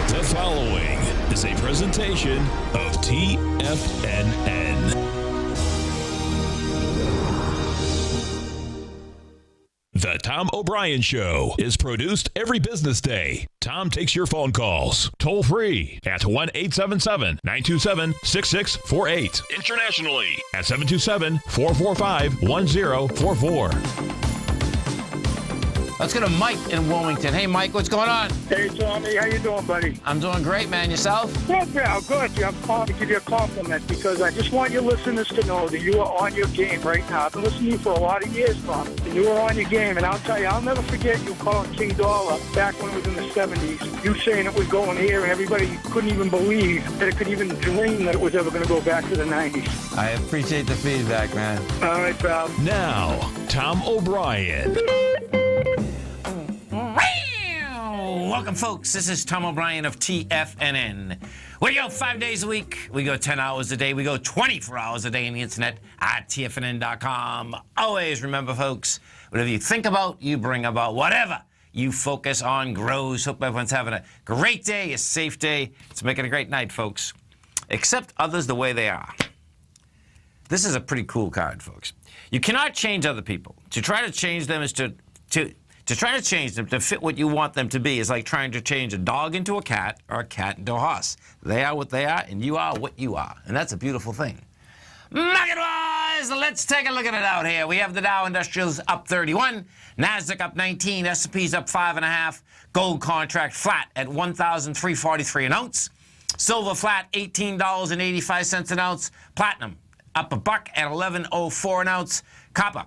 The following is a presentation of TFNN. The Tom O'Brien Show is produced every business day. Tom takes your phone calls toll free at 1-877-927-6648. Internationally at 727-445-1044. Let's go to Mike in Wilmington. Hey, Mike, what's going on? Hey, Tommy. How you doing, buddy? I'm doing great, man. Yourself? Good, yeah, good. I'm calling to give you a compliment because I just want your listeners to know that you are on your game right now. I've been listening to you for a lot of years, Tom, and you were on your game. And I'll tell you, I'll never forget you calling King Dollar back when it was in the 70s. You saying it was going here, and everybody couldn't even believe that it could even dream that it was ever going to go back to the 90s. I appreciate the feedback, man. All right, pal. Now, Tom O'Brien. Welcome, folks. This is Tom O'Brien of TFNN. We go 5 days a week. We go 10 hours a day. We go 24 hours a day on the internet at TFNN.com. Always remember, folks, whatever you think about, you bring about. Whatever you focus on grows. Hope everyone's having a great day, a safe day. It's making a great night, folks. Accept others the way they are. This is a pretty cool card, folks. You cannot change other people. To try to change them is to try to change them to fit what you want them to be is like trying to change a dog into a cat or a cat into a horse. They are what they are, and you are what you are. And that's a beautiful thing. Market-wise, let's take a look at it out here. We have the Dow Industrials up 31, NASDAQ up 19, S&P's up 5.5, gold contract flat at $1,343 an ounce, silver flat $18.85 an ounce, platinum up $1 at $11.04 an ounce, copper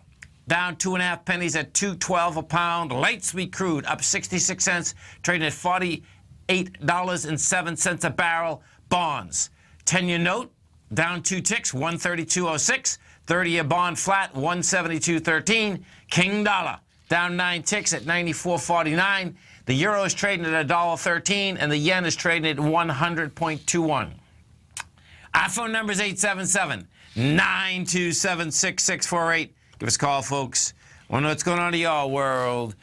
down 2.5 pennies at $2.12 a pound. Light sweet crude up 66 cents, trading at $48.07 a barrel. Bonds, 10-year note down 2 ticks, 132.06. 30-year bond flat, 172.13. King dollar down 9 ticks at 94.49. The euro is trading at $1.13, and the yen is trading at 100.21. Our phone number is 877-927-6648. Give us a call, folks. I want to know what's going on in your world.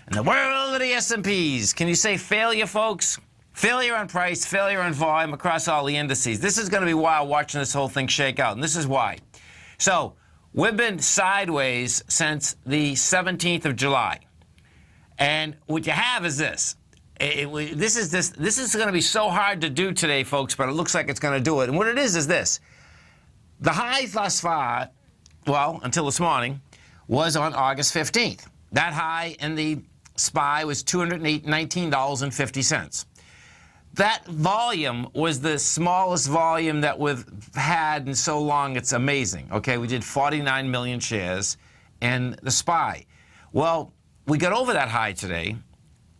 In the world of the S&Ps, can you say failure, folks? Failure on price, failure on volume across all the indices. This is going to be wild watching this whole thing shake out, and this is why. So we've been sideways since the 17th of July. And what you have is this. This is going to be so hard to do today, folks, but it looks like it's going to do it. And what it is this. The high thus far, well, until this morning, was on August 15th. That high in the SPY was $219.50. That volume was the smallest volume that we've had in so long. It's amazing. Okay, we did 49 million shares in the SPY. Well, we got over that high today,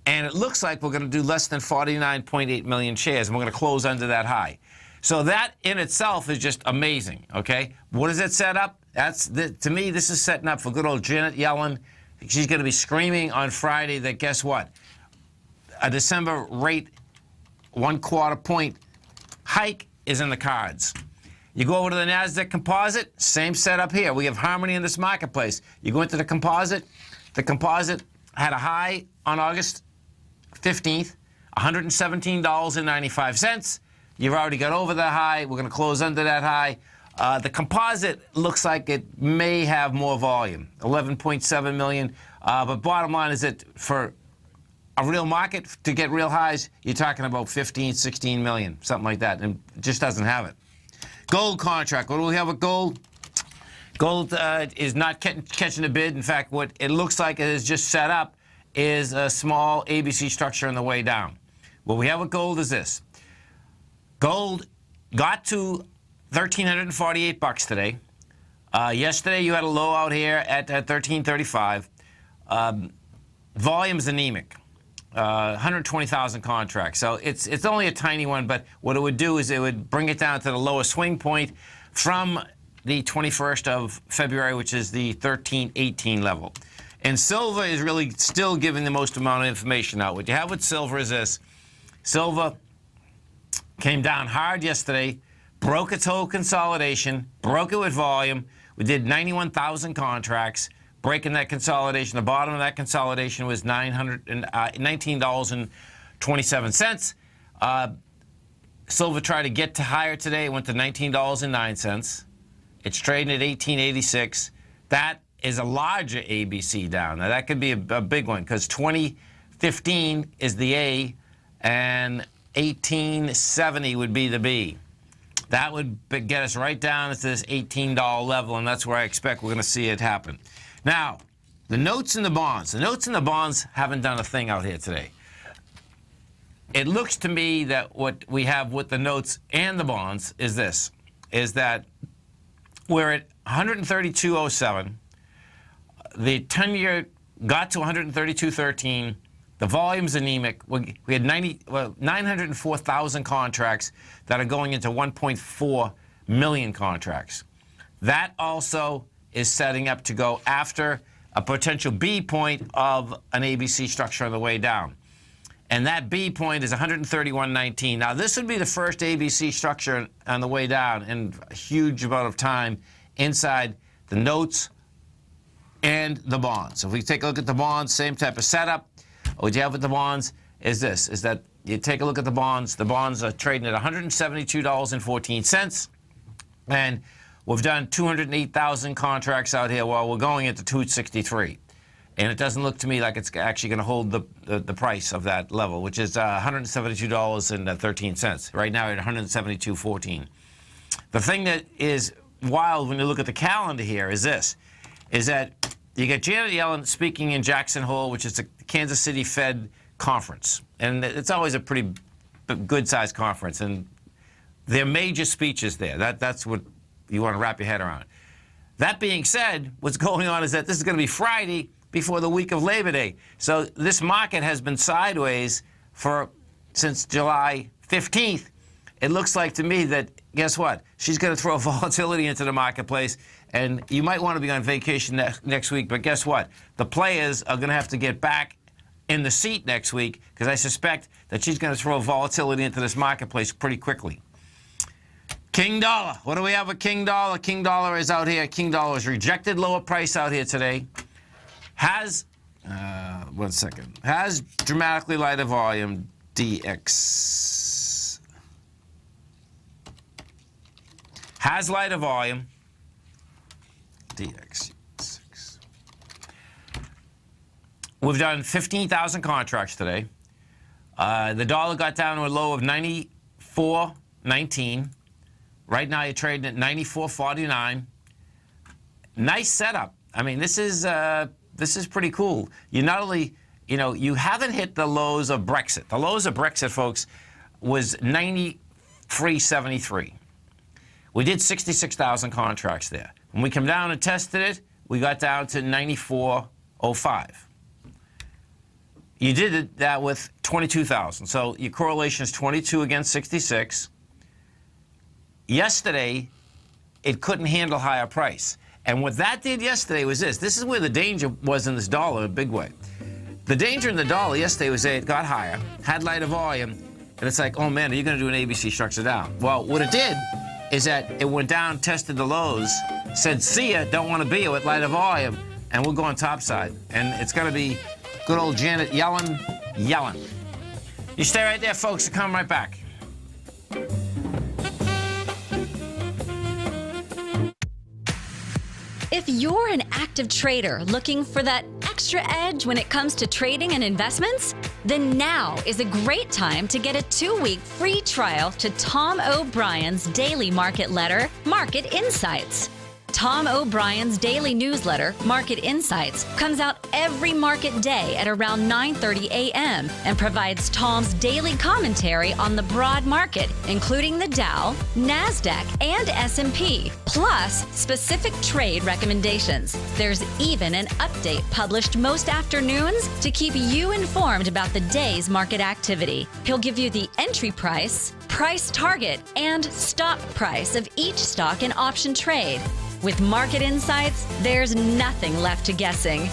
and it looks like we're going to do less than 49.8 million shares, and we're going to close under that high. So that in itself is just amazing, okay? What does it set up? To me, this is setting up for good old Janet Yellen. She's going to be screaming on Friday that, guess what? A December rate 1/4 point hike is in the cards. You go over to the NASDAQ composite, same setup here. We have harmony in this marketplace. You go into the composite had a high on August 15th, $117.95. You've already got over the high. We're going to close under that high. The composite looks like it may have more volume, 11.7 million. But bottom line is that for a real market to get real highs, you're talking about 15, 16 million, something like that, and it just doesn't have it. Gold contract. What do we have with gold? Gold is not catching a bid. In fact, what it looks like it is just set up is a small ABC structure on the way down. What we have with gold is this. Gold got to $1,348 today. Yesterday, you had a low out here at $1,335. Volume's anemic. 120,000 contracts. So it's only a tiny one, but what it would do is it would bring it down to the lowest swing point from the 21st of February, which is the 1318 level. And silver is really still giving the most amount of information out. What you have with silver is this. Silver came down hard yesterday, broke its whole consolidation, broke it with volume. We did 91,000 contracts, breaking that consolidation. The bottom of that consolidation was $19.27. Silver tried to get to higher today. It went to $19.09. It's trading at $18.86. That is a larger ABC down. Now, that could be a big one because 2015 is the A and 1870 would be the B. That would get us right down to this $18 level, and that's where I expect we're going to see it happen. Now, the notes and the bonds. The notes and the bonds haven't done a thing out here today. It looks to me that what we have with the notes and the bonds is this, is that we're at 132.07. The 10-year got to 132.13. The volume's anemic. We had 904,000 contracts that are going into 1.4 million contracts. That also is setting up to go after a potential B point of an ABC structure on the way down. And that B point is 131.19. Now, this would be the first ABC structure on the way down in a huge amount of time inside the notes and the bonds. If we take a look at the bonds, same type of setup. What you have with the bonds is this, is that you take a look at the bonds. The bonds are trading at $172.14. And we've done 208,000 contracts out here while we're going into 263. And it doesn't look to me like it's actually going to hold the price of that level, which is $172.13. Right now, at $172.14. The thing that is wild when you look at the calendar here is this, is that you get Janet Yellen speaking in Jackson Hole, which is the Kansas City Fed conference. And it's always a pretty good-sized conference. And their major speeches there, that's what you want to wrap your head around. That being said, what's going on is that this is going to be Friday before the week of Labor Day. So this market has been sideways since July 15th. It looks like to me that, guess what? She's going to throw volatility into the marketplace, and you might want to be on vacation next week, but guess what? The players are going to have to get back in the seat next week because I suspect that she's going to throw volatility into this marketplace pretty quickly. King Dollar. What do we have with King Dollar? King Dollar is out here. King Dollar is rejected lower price out here today. Has dramatically lighter volume, DX. Has lighter volume, DX6. We've done 15,000 contracts today. The dollar got down to a low of 94.19. Right now you're trading at 94.49. Nice setup. I mean, this is pretty cool. You not only, you haven't hit the lows of Brexit. The lows of Brexit, folks, was 93.73. We did 66,000 contracts there. When we come down and tested it, we got down to 94.05. You did that with 22,000. So your correlation is 22 against 66. Yesterday, it couldn't handle higher price. And what that did yesterday was this. This is where the danger was in this dollar in a big way. The danger in the dollar yesterday was that it got higher, had lighter volume, and it's like, oh man, are you going to do an ABC structure down? Well, what it did is that it went down, tested the lows, said, see ya, don't want to be with lighter volume, and we'll go on top side. And it's going to be good old Janet Yellen. You stay right there, folks. I'll come right back. If you're an active trader looking for that extra edge when it comes to trading and investments, then now is a great time to get a 2-week free trial to Tom O'Brien's daily market letter, Market Insights. Tom O'Brien's daily newsletter, Market Insights, comes out every market day at around 9:30 a.m. and provides Tom's daily commentary on the broad market, including the Dow, NASDAQ, and S&P, plus specific trade recommendations. There's even an update published most afternoons to keep you informed about the day's market activity. He'll give you the entry price, price target, and stop price of each stock and option trade. With Market Insights, there's nothing left to guessing.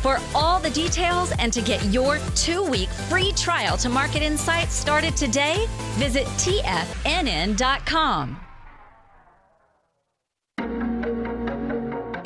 For all the details and to get your 2-week free trial to Market Insights started today, visit TFNN.com.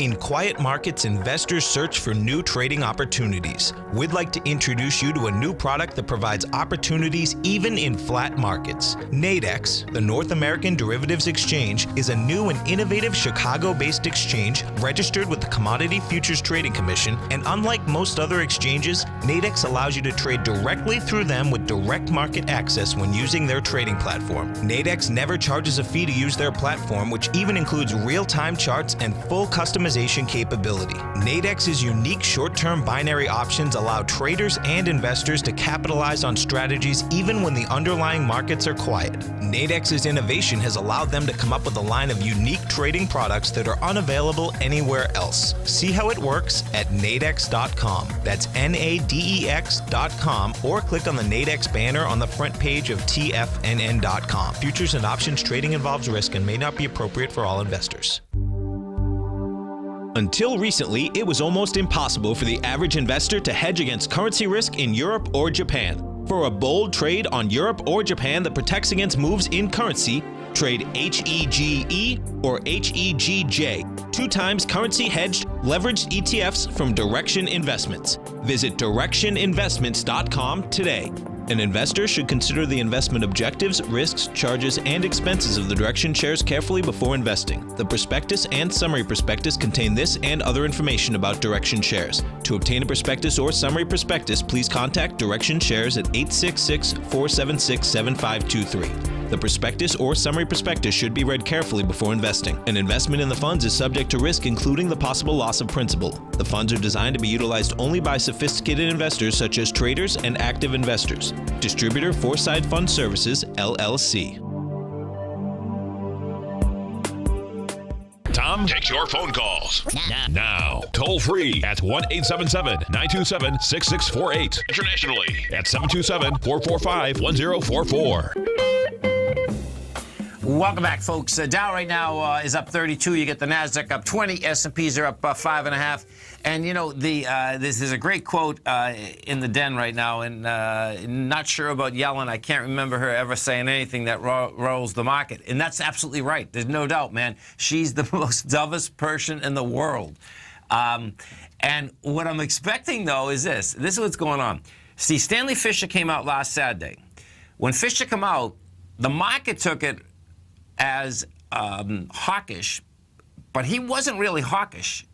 In quiet markets, investors search for new trading opportunities. We'd like to introduce you to a new product that provides opportunities even in flat markets. Nadex, the North American Derivatives Exchange, is a new and innovative Chicago-based exchange registered with the Commodity Futures Trading Commission, and unlike most other exchanges, Nadex allows you to trade directly through them with direct market access when using their trading platform. Nadex never charges a fee to use their platform, which even includes real-time charts and full customization capability. Nadex's unique short-term binary options allow traders and investors to capitalize on strategies even when the underlying markets are quiet. Nadex's innovation has allowed them to come up with a line of unique trading products that are unavailable anywhere else. See how it works at nadex.com. That's NADEX.com, or click on the Nadex banner on the front page of TFNN.com. Futures and options trading involves risk and may not be appropriate for all investors. Until recently, it was almost impossible for the average investor to hedge against currency risk in Europe or Japan. For a bold trade on Europe or Japan that protects against moves in currency, trade HEGE or HEGJ, 2 times currency hedged leveraged ETFs from Direction Investments. Visit directioninvestments.com today. An investor should consider the investment objectives, risks, charges, and expenses of the Direction shares carefully before investing. The prospectus and summary prospectus contain this and other information about Direction shares. To obtain a prospectus or summary prospectus, please contact Direction Shares at 866-476-7523. The prospectus or summary prospectus should be read carefully before investing. An investment in the funds is subject to risk, including the possible loss of principal. The funds are designed to be utilized only by sophisticated investors such as traders and active investors. Distributor Foreside Fund Services, LLC. Tom takes your phone calls now. Toll free at 1-877-927-6648. Internationally at 727-445-1044. Welcome back, folks. Dow right now is up 32. You get the Nasdaq up 20. S&Ps are up 5.5. And you know, this is a great quote in the den right now. And not sure about Yellen. I can't remember her ever saying anything that rolls the market. And that's absolutely right. There's no doubt, man. She's the most dovest person in the world. And what I'm expecting, though, is this. This is what's going on. See, Stanley Fischer came out last Saturday. When Fischer came out, the market took it as hawkish, but he wasn't really hawkish,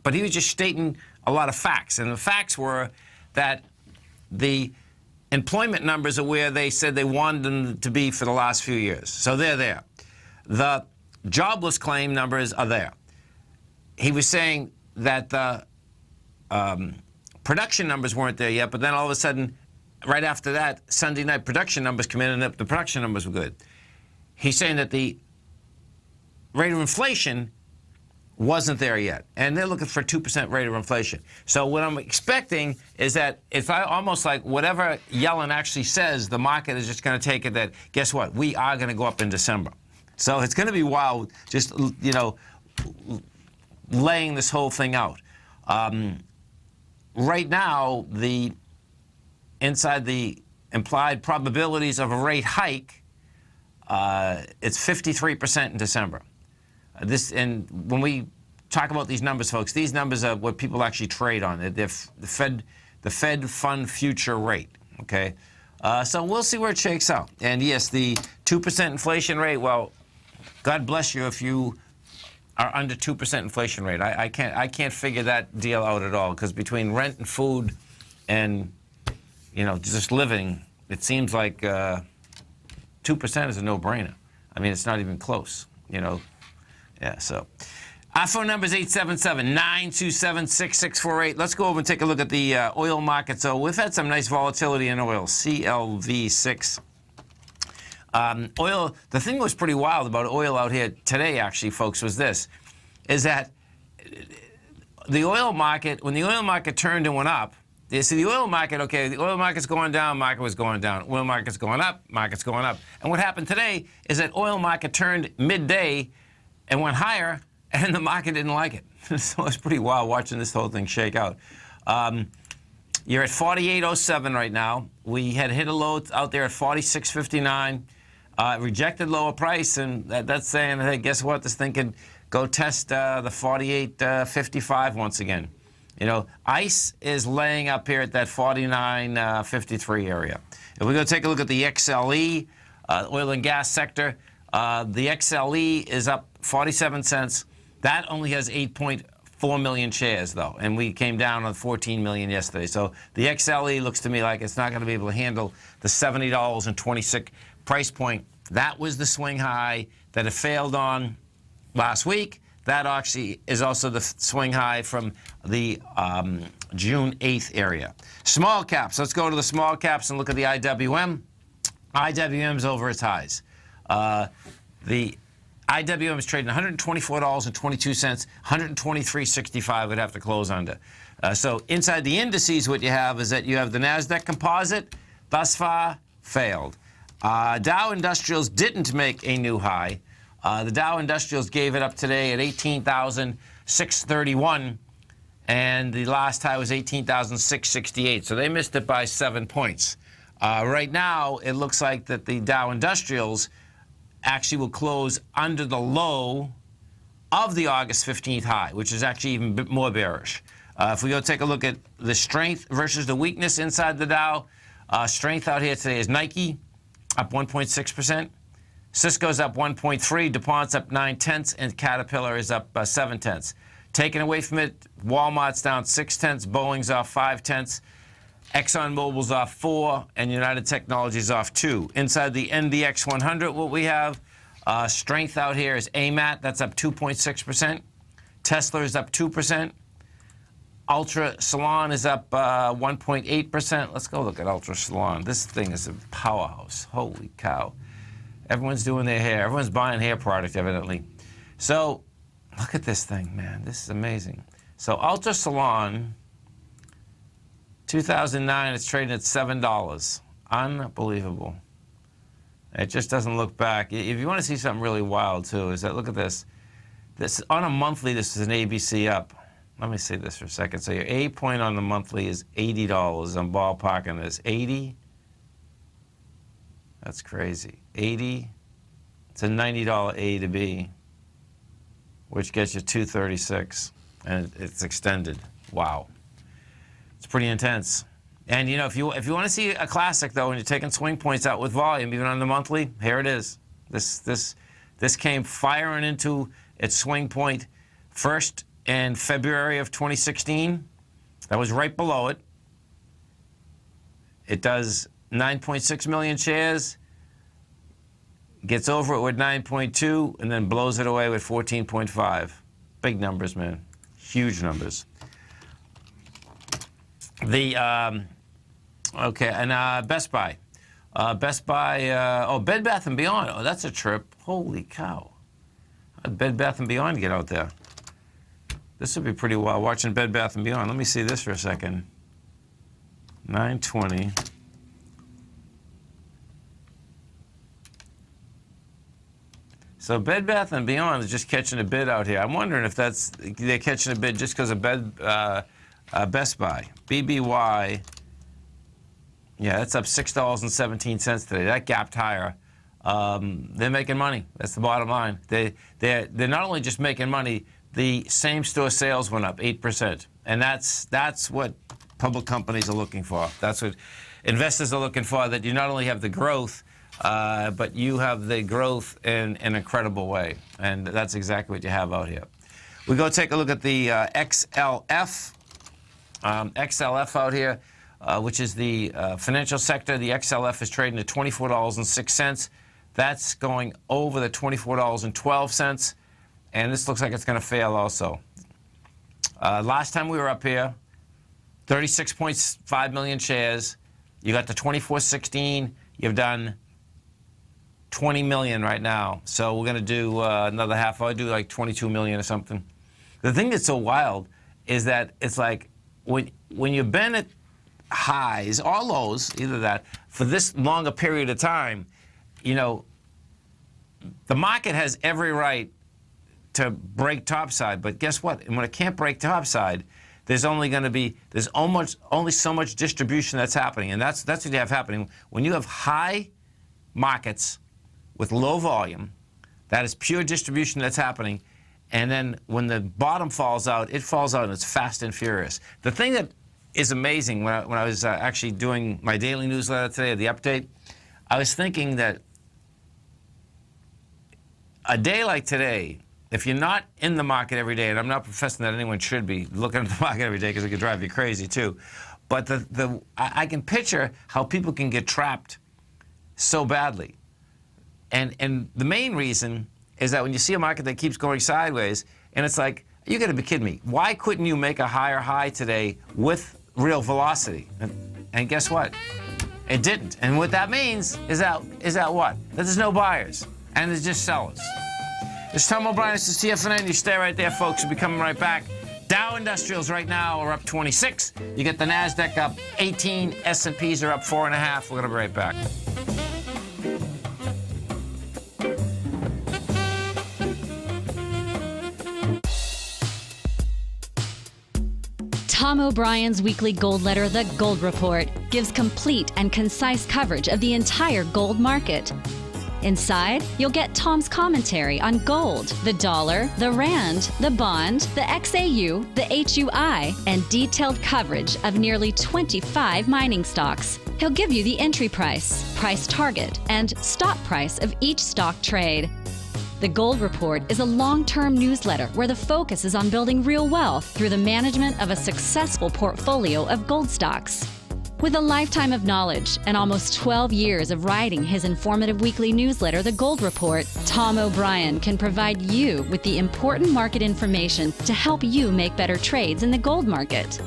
but he was just stating a lot of facts. And the facts were that the employment numbers are where they said they wanted them to be for the last few years. So they're there. The jobless claim numbers are there. He was saying that the production numbers weren't there yet, but then all of a sudden, right after that, Sunday night production numbers come in, and the production numbers were good. He's saying that the rate of inflation wasn't there yet, and they're looking for 2% rate of inflation. So what I'm expecting is that it's almost like whatever Yellen actually says, the market is just going to take it that, guess what, we are going to go up in December. So it's going to be wild, just, you know, laying this whole thing out. Right now, inside the implied probabilities of a rate hike, it's 53% in December. And when we talk about these numbers, folks, these numbers are what people actually trade on. They're the Fed fund future rate. Okay, so we'll see where it shakes out. And yes, the 2% inflation rate. Well, God bless you if you are under 2% inflation rate. I can't figure that deal out at all, because between rent and food, and you know, just living, it seems like 2% is a no-brainer. I mean, it's not even close, you know. Yeah, so. Our phone number is 877-927-6648. Let's go over and take a look at the oil market. So we've had some nice volatility in oil, CLV6. Oil, the thing that was pretty wild about oil out here today, actually, folks, was this, is that the oil market, when the oil market turned and went up, you see, the oil market, okay, the oil market's going down, market was going down. Oil market's going up, market's going up. And what happened today is that oil market turned midday and went higher, and the market didn't like it. So it's pretty wild watching this whole thing shake out. You're at 48.07 right now. We had hit a low out there at 46.59. Rejected lower price, and that's saying, hey, guess what? This thing go test the 48.55 once again. You know, ICE is laying up here at that 49.53 area. If we go take a look at the XLE, oil and gas sector, the XLE is up 47 cents. That only has 8.4 million shares, though, and we came down on 14 million yesterday. So the XLE looks to me like it's not going to be able to handle the $70.26 price point. That was the swing high that it failed on last week. That actually is also the swing high from the June 8th area. Small caps. Let's go to the small caps and look at the IWM. IWM's over its highs. The IWM is trading $124.22, 123.65 would have to close under. So inside the indices, what you have is that you have the NASDAQ Composite, thus far, failed. Dow Industrials didn't make a new high. The Dow Industrials gave it up today at 18,631, and the last high was 18,668. So they missed it by 7 points. Right now, it looks like that the Dow Industrials actually will close under the low of the August 15th high, which is actually even a bit more bearish. If we go take a look at the strength versus the weakness inside the Dow, strength out here today is Nike, up 1.6%. Cisco's up 1.3%, DuPont's up 0.9%, and Caterpillar is up 0.7%. Taken away from it, Walmart's down 0.6%, Boeing's off 0.5%, ExxonMobil's off 4%, and United Technologies off 2%. Inside the NDX 100, what we have, strength out here is AMAT, that's up 2.6%. Tesla is up 2%. Ultra Salon is up 1.8%. Let's go look at Ultra Salon. This thing is a powerhouse. Holy cow. Everyone's doing their hair. Everyone's buying hair product, evidently. So look at this thing, man. This is amazing. So Ultra Salon, 2009, it's trading at $7. Unbelievable. It just doesn't look back. If you want to see something really wild, too, is that look at this. This on a monthly, this is an ABC up. Let me see this for a second. So your A point on the monthly is $80. I'm ballparking this. 80? That's crazy. 80? It's a $90 A to B, which gets you 236, and it's extended. Wow. It's pretty intense. And, you know, if you want to see a classic, though, when you're taking swing points out with volume, even on the monthly, here it is. This came firing into its swing point first in February of 2016. That was right below it. It does 9.6 million shares, gets over it with 9.2, and then blows it away with 14.5. Big numbers, man. Huge numbers. The okay, and Best Buy. Best Buy, Bed Bath & Beyond. Oh, that's a trip. Holy cow. How'd Bed Bath & Beyond get out there? This would be pretty wild, watching Bed Bath & Beyond. Let me see this for a second. 920. So Bed Bath & Beyond is just catching a bid out here. I'm wondering if they're catching a bid just because of Best Buy. BBY, yeah, that's up $6.17 today. That gapped higher. They're making money. That's the bottom line. They're not only just making money, the same-store sales went up 8%. And that's what public companies are looking for. That's what investors are looking for, that you not only have the growth, but you have the growth in an incredible way. And that's exactly what you have out here. We go take a look at the XLF. XLF out here, which is the financial sector. The XLF is trading at $24.06. That's going over the $24.12. And this looks like it's going to fail also. Last time we were up here, 36.5 million shares. You got the 24.16. You've done 20 million right now. So we're going to do another half. I'll do like 22 million or something. The thing that's so wild is that it's like when you've been at highs or lows, either that, for this longer period of time, you know, the market has every right to break topside, but guess what? And when it can't break topside, there's only so much distribution that's happening, and that's what you have happening when you have high markets with low volume. That is pure distribution that's happening, And then when the bottom falls out, it falls out and it's fast and furious. The thing that is amazing, when I was actually doing my daily newsletter today, the update, I was thinking that a day like today, if you're not in the market every day, and I'm not professing that anyone should be looking at the market every day because it could drive you crazy too, but I can picture how people can get trapped so badly. And the main reason is that when you see a market that keeps going sideways, and it's like, you got to be kidding me. Why couldn't you make a higher high today with real velocity? And guess what? It didn't. And what that means is that what? That there's no buyers, and there's just sellers. It's Tom O'Brien, this is TFNN. You stay right there, folks. We'll be coming right back. Dow Industrials right now are up 26. You get the NASDAQ up 18. S&Ps are up 4.5. We're going to be right back. Tom O'Brien's weekly gold letter, The Gold Report, gives complete and concise coverage of the entire gold market. Inside, you'll get Tom's commentary on gold, the dollar, the rand, the bond, the XAU, the HUI, and detailed coverage of nearly 25 mining stocks. He'll give you the entry price, price target, and stop price of each stock trade. The Gold Report is a long-term newsletter where the focus is on building real wealth through the management of a successful portfolio of gold stocks. With a lifetime of knowledge and almost 12 years of writing his informative weekly newsletter, The Gold Report, Tom O'Brien can provide you with the important market information to help you make better trades in the gold market.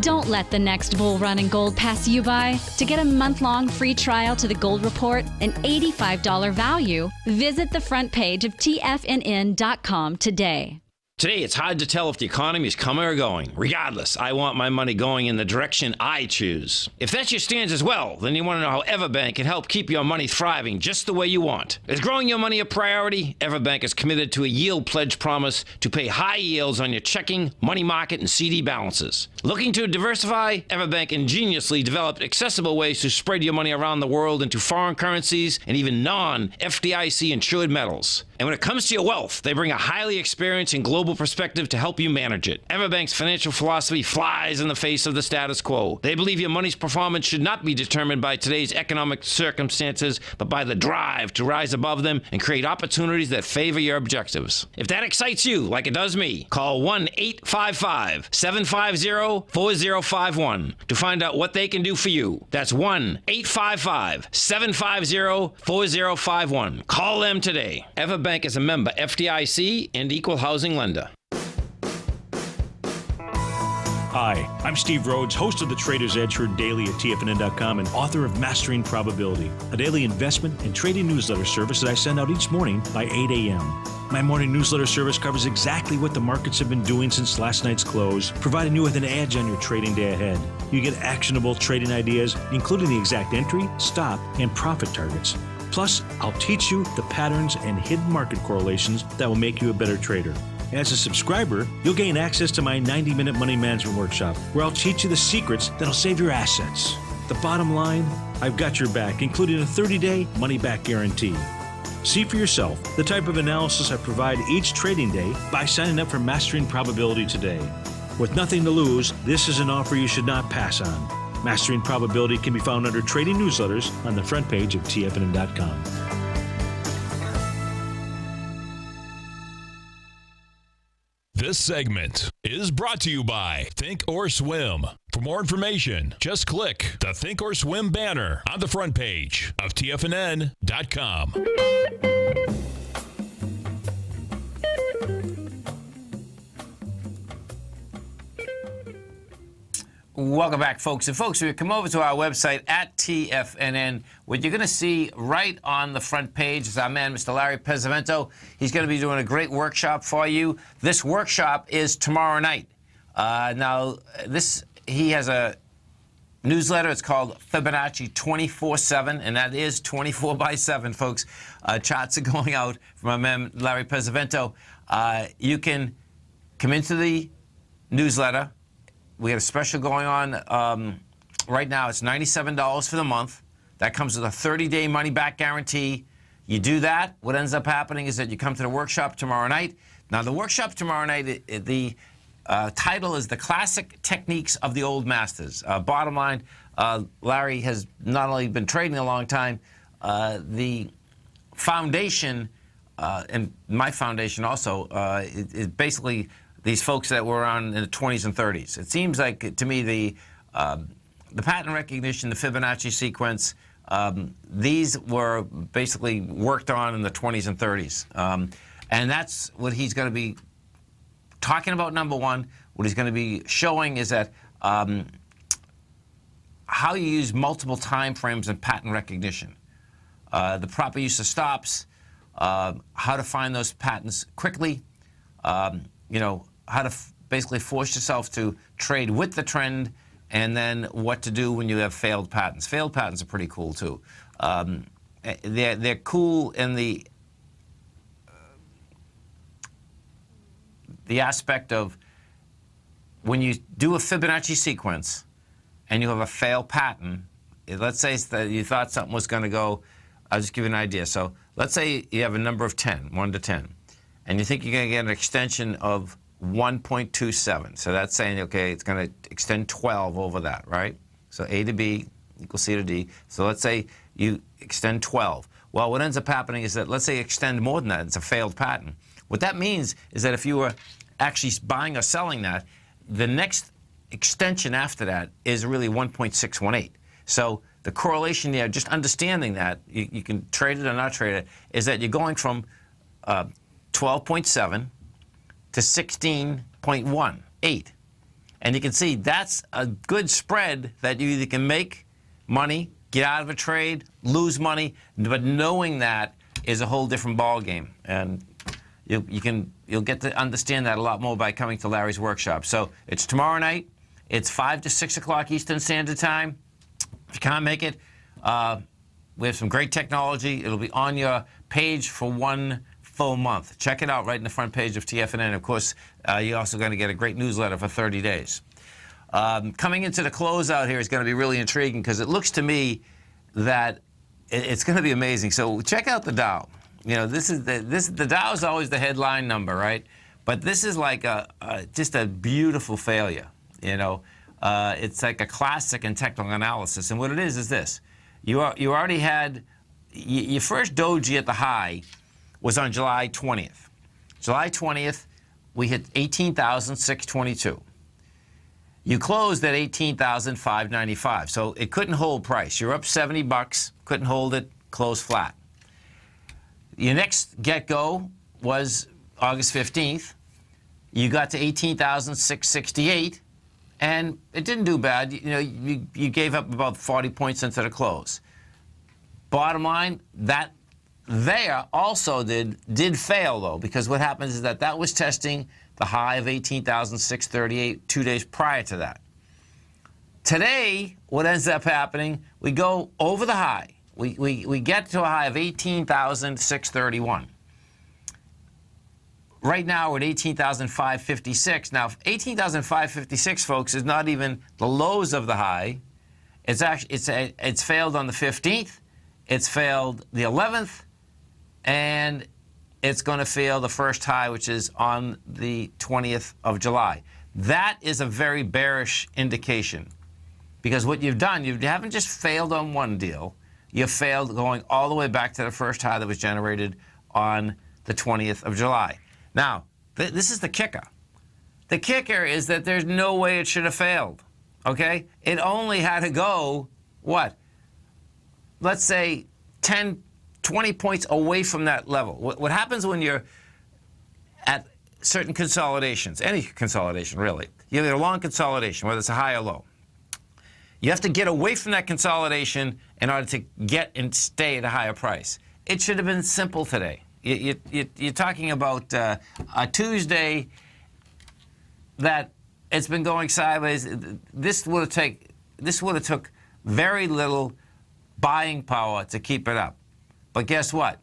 Don't let the next bull run in gold pass you by. To get a month-long free trial to The Gold Report, an $85 value, visit the front page of TFNN.com today. Today, it's hard to tell if the economy is coming or going. Regardless, I want my money going in the direction I choose. If that's your stance as well, then you want to know how Everbank can help keep your money thriving just the way you want. Is growing your money a priority? Everbank is committed to a yield pledge promise to pay high yields on your checking, money market, and CD balances. Looking to diversify? Everbank ingeniously developed accessible ways to spread your money around the world into foreign currencies and even non-FDIC insured metals. And when it comes to your wealth, they bring a highly experienced and global perspective to help you manage it. Everbank's financial philosophy flies in the face of the status quo. They believe your money's performance should not be determined by today's economic circumstances, but by the drive to rise above them and create opportunities that favor your objectives. If that excites you, like it does me, call 1-855-750-4051 to find out what they can do for you. That's 1-855-750-4051. Call them today. Everbank is a member FDIC and equal housing lender. Hi, I'm Steve Rhodes, host of the Trader's Edge, heard daily at TFNN.com and author of Mastering Probability, a daily investment and trading newsletter service that I send out each morning by 8 a.m. My morning newsletter service covers exactly what the markets have been doing since last night's close, providing you with an edge on your trading day ahead. You get actionable trading ideas, including the exact entry, stop, and profit targets. Plus, I'll teach you the patterns and hidden market correlations that will make you a better trader. As a subscriber, you'll gain access to my 90-minute money management workshop, where I'll teach you the secrets that'll save your assets. The bottom line, I've got your back, including a 30-day money-back guarantee. See for yourself the type of analysis I provide each trading day by signing up for Mastering Probability today. With nothing to lose, this is an offer you should not pass on. Mastering Probability can be found under Trading Newsletters on the front page of TFNN.com. This segment is brought to you by Think or Swim. For more information, just click the Think or Swim banner on the front page of TFNN.com. Welcome back, folks. And folks, if you come over to our website at TFNN, what you're going to see right on the front page is our man, Mr. Larry Pesavento. He's going to be doing a great workshop for you. This workshop is tomorrow night. He has a newsletter. It's called Fibonacci 24/7, and that is 24/7, folks. Charts are going out from our man, Larry Pesavento. You can come into the newsletter. We have a special going on right now. It's $97 for the month. That comes with a 30-day money-back guarantee. You do that, what ends up happening is that you come to the workshop tomorrow night. Now, the workshop tomorrow night, the title is The Classic Techniques of the Old Masters. Bottom line, Larry has not only been trading a long time, the foundation, and my foundation also, is basically these folks that were on in the 20s and 30s. It seems like, to me, the pattern recognition, the Fibonacci sequence, these were basically worked on in the 20s and 30s. And that's what he's going to be talking about, number one. What he's going to be showing is that how you use multiple time frames in pattern recognition. The proper use of stops, how to find those patterns quickly, you know, how to basically force yourself to trade with the trend, and then what to do when you have failed patterns. Failed patterns are pretty cool, too. They're cool in the aspect of when you do a Fibonacci sequence and you have a failed pattern. Let's say that you thought something was going to go. I'll just give you an idea. So let's say you have a number of 10, 1 to 10, and you think you're going to get an extension of 1.27. So that's saying, okay, it's going to extend 12 over that, right? So A to B equals C to D. So let's say you extend 12. Well, what ends up happening is that, let's say you extend more than that. It's a failed pattern. What that means is that if you were actually buying or selling that, the next extension after that is really 1.618. So the correlation there, just understanding that, you can trade it or not trade it, is that you're going from 12.7 to 16.18. And you can see that's a good spread that you either can make money, get out of a trade, lose money, but knowing that is a whole different ball game. And you'll get to understand that a lot more by coming to Larry's workshop. So it's tomorrow night. It's 5 to 6 o'clock Eastern Standard Time. If you can't make it, we have some great technology. It'll be on your page for 1 full month. Check it out right in the front page of TFNN. Of course, you're also going to get a great newsletter for 30 days. Coming into the closeout here is going to be really intriguing because it looks to me that it's going to be amazing. So check out the Dow. You know, the Dow is always the headline number, right? But this is like just a beautiful failure. You know, it's like a classic in technical analysis. And what it is this: you already had your first doji at the high was on July 20th. July 20th, we hit 18,622. You closed at 18,595, so it couldn't hold price. You're up 70 bucks, couldn't hold it, closed flat. Your next get-go was August 15th. You got to 18,668, and it didn't do bad. You know, you gave up about 40 points into the close. Bottom line, that there also did fail, though, because what happens is that was testing the high of 18,638 2 days prior to that. Today, what ends up happening, we go over the high. We get to a high of 18,631. Right now, we're at 18,556. Now, 18,556, folks, is not even the lows of the high. It's actually it's failed on the 15th. It's failed the 11th. And it's going to fail the first high, which is on the 20th of July. That is a very bearish indication, because what you've done, you haven't just failed on one deal. You've failed going all the way back to the first high that was generated on the 20th of July. Now, this is the kicker. The kicker is that there's no way it should have failed, okay? It only had to go, what? Let's say 10, 20 points away from that level. What happens when you're at certain consolidations, any consolidation really, you have a long consolidation, whether it's a high or low. You have to get away from that consolidation in order to get and stay at a higher price. It should have been simple today. You're talking about a Tuesday that it's been going sideways. This would have took very little buying power to keep it up. But guess what?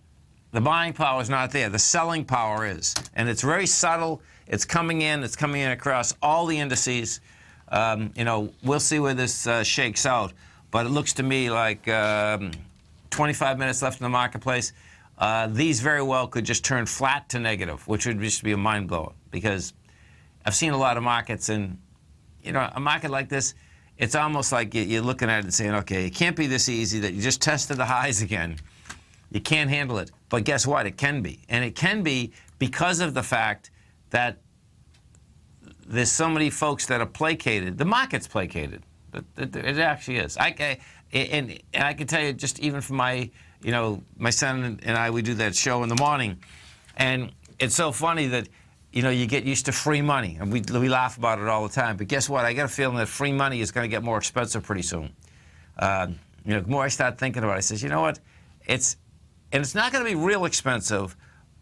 The buying power is not there. The selling power is. And it's very subtle. It's coming in across all the indices. You know, we'll see where this shakes out. But it looks to me like 25 minutes left in the marketplace. these very well could just turn flat to negative, which would just be a mind blower. Because I've seen a lot of markets, and a market like this, it's almost like you're looking at it and saying, okay, it can't be this easy that you just tested the highs again. You can't handle it. But guess what? It can be. And it can be because of the fact that there's so many folks that are placated. The market's placated. It actually is. And I can tell you, just even from my son and I, we do that show in the morning. And it's so funny that, you get used to free money. And we laugh about it all the time. But guess what? I got a feeling that free money is going to get more expensive pretty soon. The more I start thinking about it, I says, you know what? It's not going to be real expensive,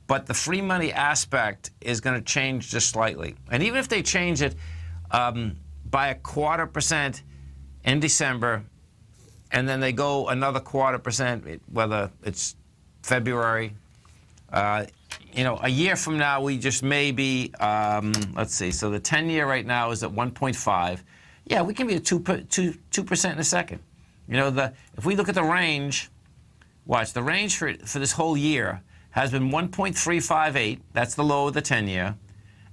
but the free money aspect is going to change just slightly. And even if they change it by 0.25% in December, and then they go another 0.25%, whether it's February, a year from now, we just may be, let's see, so the 10-year right now is at 1.5. Yeah, we can be at 2% in a second. If we look at the range, watch, the range for this whole year has been 1.358. That's the low of the 10-year.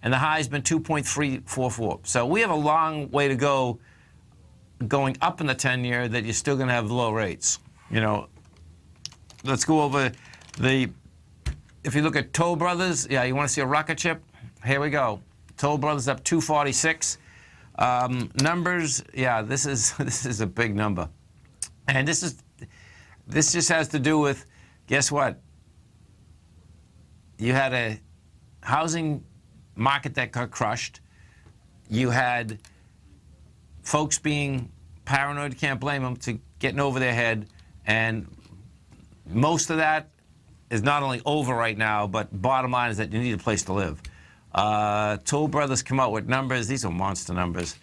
And the high has been 2.344. So we have a long way to go going up in the 10-year that you're still going to have low rates. Let's go over if you look at Toll Brothers, yeah, you want to see a rocket ship? Here we go. Toll Brothers up 246. Numbers, yeah, this is a big number. And this just has to do with, guess what? You had a housing market that got crushed. You had folks being paranoid, can't blame them, to getting over their head. And most of that is not only over right now, but bottom line is that you need a place to live. Toll Brothers come out with numbers. These are monster numbers.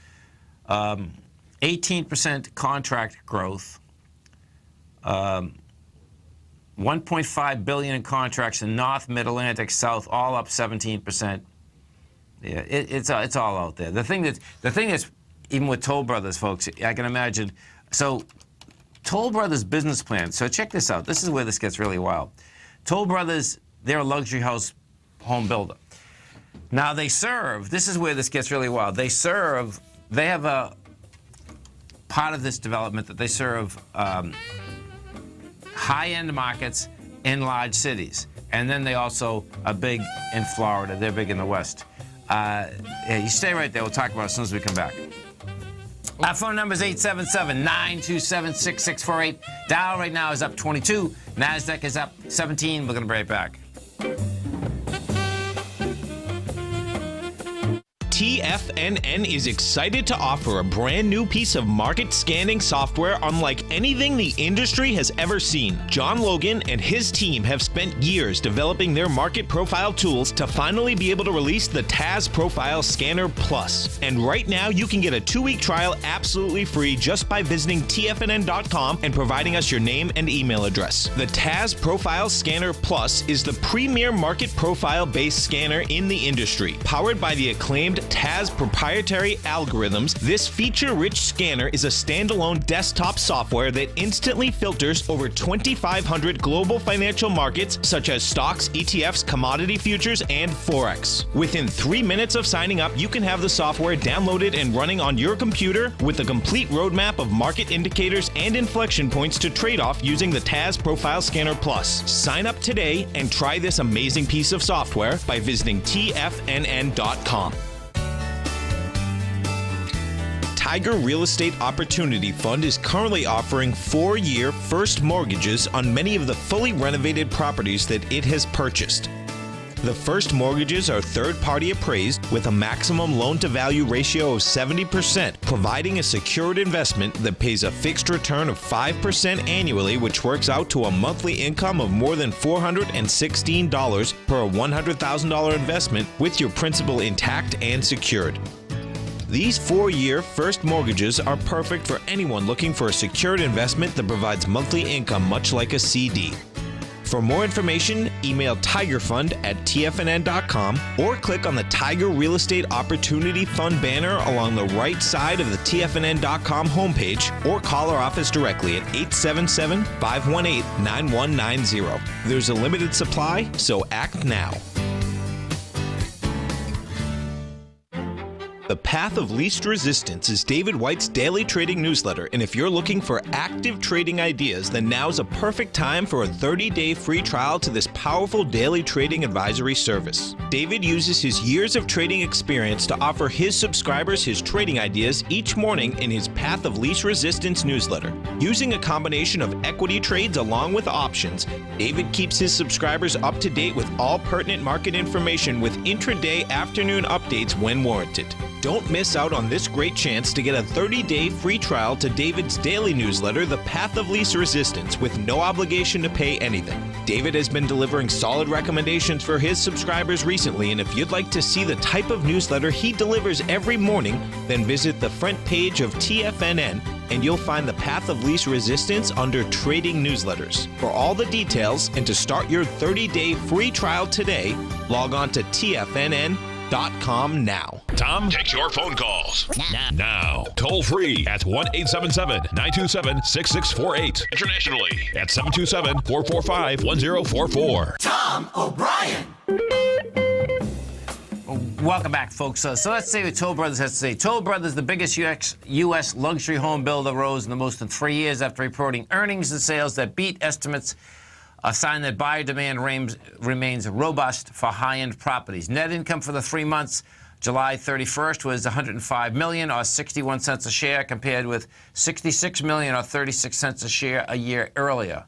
18% contract growth. 1.5 billion in contracts in North, Mid-Atlantic, South, all up 17%. Yeah, it's all out there. The thing that's even with Toll Brothers, folks, I can imagine. So Toll Brothers business plan. So check this out. This is where this gets really wild. Toll Brothers, they're a luxury house home builder. Now they serve, this is where this gets really wild. They have a part of this development that they serve high-end markets in large cities. And then they also are big in Florida. They're big in the West. Yeah, you stay right there. We'll talk about it as soon as we come back. Our phone number is 877-927-6648. Dow right now is up 22. NASDAQ is up 17. We're going to be right back. TFNN is excited to offer a brand new piece of market scanning software unlike anything the industry has ever seen. John Logan and his team have spent years developing their market profile tools to finally be able to release the TAS Profile Scanner Plus. And right now you can get a 2-week trial absolutely free just by visiting TFNN.com and providing us your name and email address. The TAS Profile Scanner Plus is the premier market profile based scanner in the industry. Powered by the acclaimed TAS proprietary algorithms, this feature-rich scanner is a standalone desktop software that instantly filters over 2,500 global financial markets such as stocks, ETFs, commodity futures, and Forex. Within 3 minutes of signing up, you can have the software downloaded and running on your computer with a complete roadmap of market indicators and inflection points to trade off using the TAS Profile Scanner Plus. Sign up today and try this amazing piece of software by visiting TFNN.com. Tiger Real Estate Opportunity Fund is currently offering 4-year first mortgages on many of the fully renovated properties that it has purchased. The first mortgages are third-party appraised with a maximum loan-to-value ratio of 70%, providing a secured investment that pays a fixed return of 5% annually, which works out to a monthly income of more than $416 per $100,000 investment with your principal intact and secured. These 4-year first mortgages are perfect for anyone looking for a secured investment that provides monthly income much like a CD. For more information, email tigerfund@tfnn.com or click on the Tiger Real Estate Opportunity Fund banner along the right side of the tfnn.com homepage, or call our office directly at 877-518-9190. There's a limited supply, so act now. The Path of Least Resistance is David White's daily trading newsletter, and if you're looking for active trading ideas, then now's a perfect time for a 30-day free trial to this powerful daily trading advisory service. David uses his years of trading experience to offer his subscribers his trading ideas each morning in his Path of Least Resistance newsletter. Using a combination of equity trades along with options, David keeps his subscribers up to date with all pertinent market information with intraday afternoon updates when warranted. Don't miss out on this great chance to get a 30-day free trial to David's daily newsletter, The Path of Least Resistance, with no obligation to pay anything. David has been delivering solid recommendations for his subscribers recently, and if you'd like to see the type of newsletter he delivers every morning, then visit the front page of TFNN and you'll find the Path of Least Resistance under Trading Newsletters. For all the details and to start your 30-day free trial today, log on to TFNN.com now. Tom takes your phone calls now. Toll free at 1-877-927-6648. Internationally at 727-445-1044. Tom O'Brien. Welcome back, folks. So let's say what Toll Brothers has to say. Toll Brothers, the biggest U.S. luxury home builder, rose in the most in 3 years after reporting earnings and sales that beat estimates, a sign that buyer demand remains robust for high-end properties. Net income for the 3 months, July 31st, was $105 million, or 61 cents a share, compared with $66 million, or 36 cents a share, a year earlier.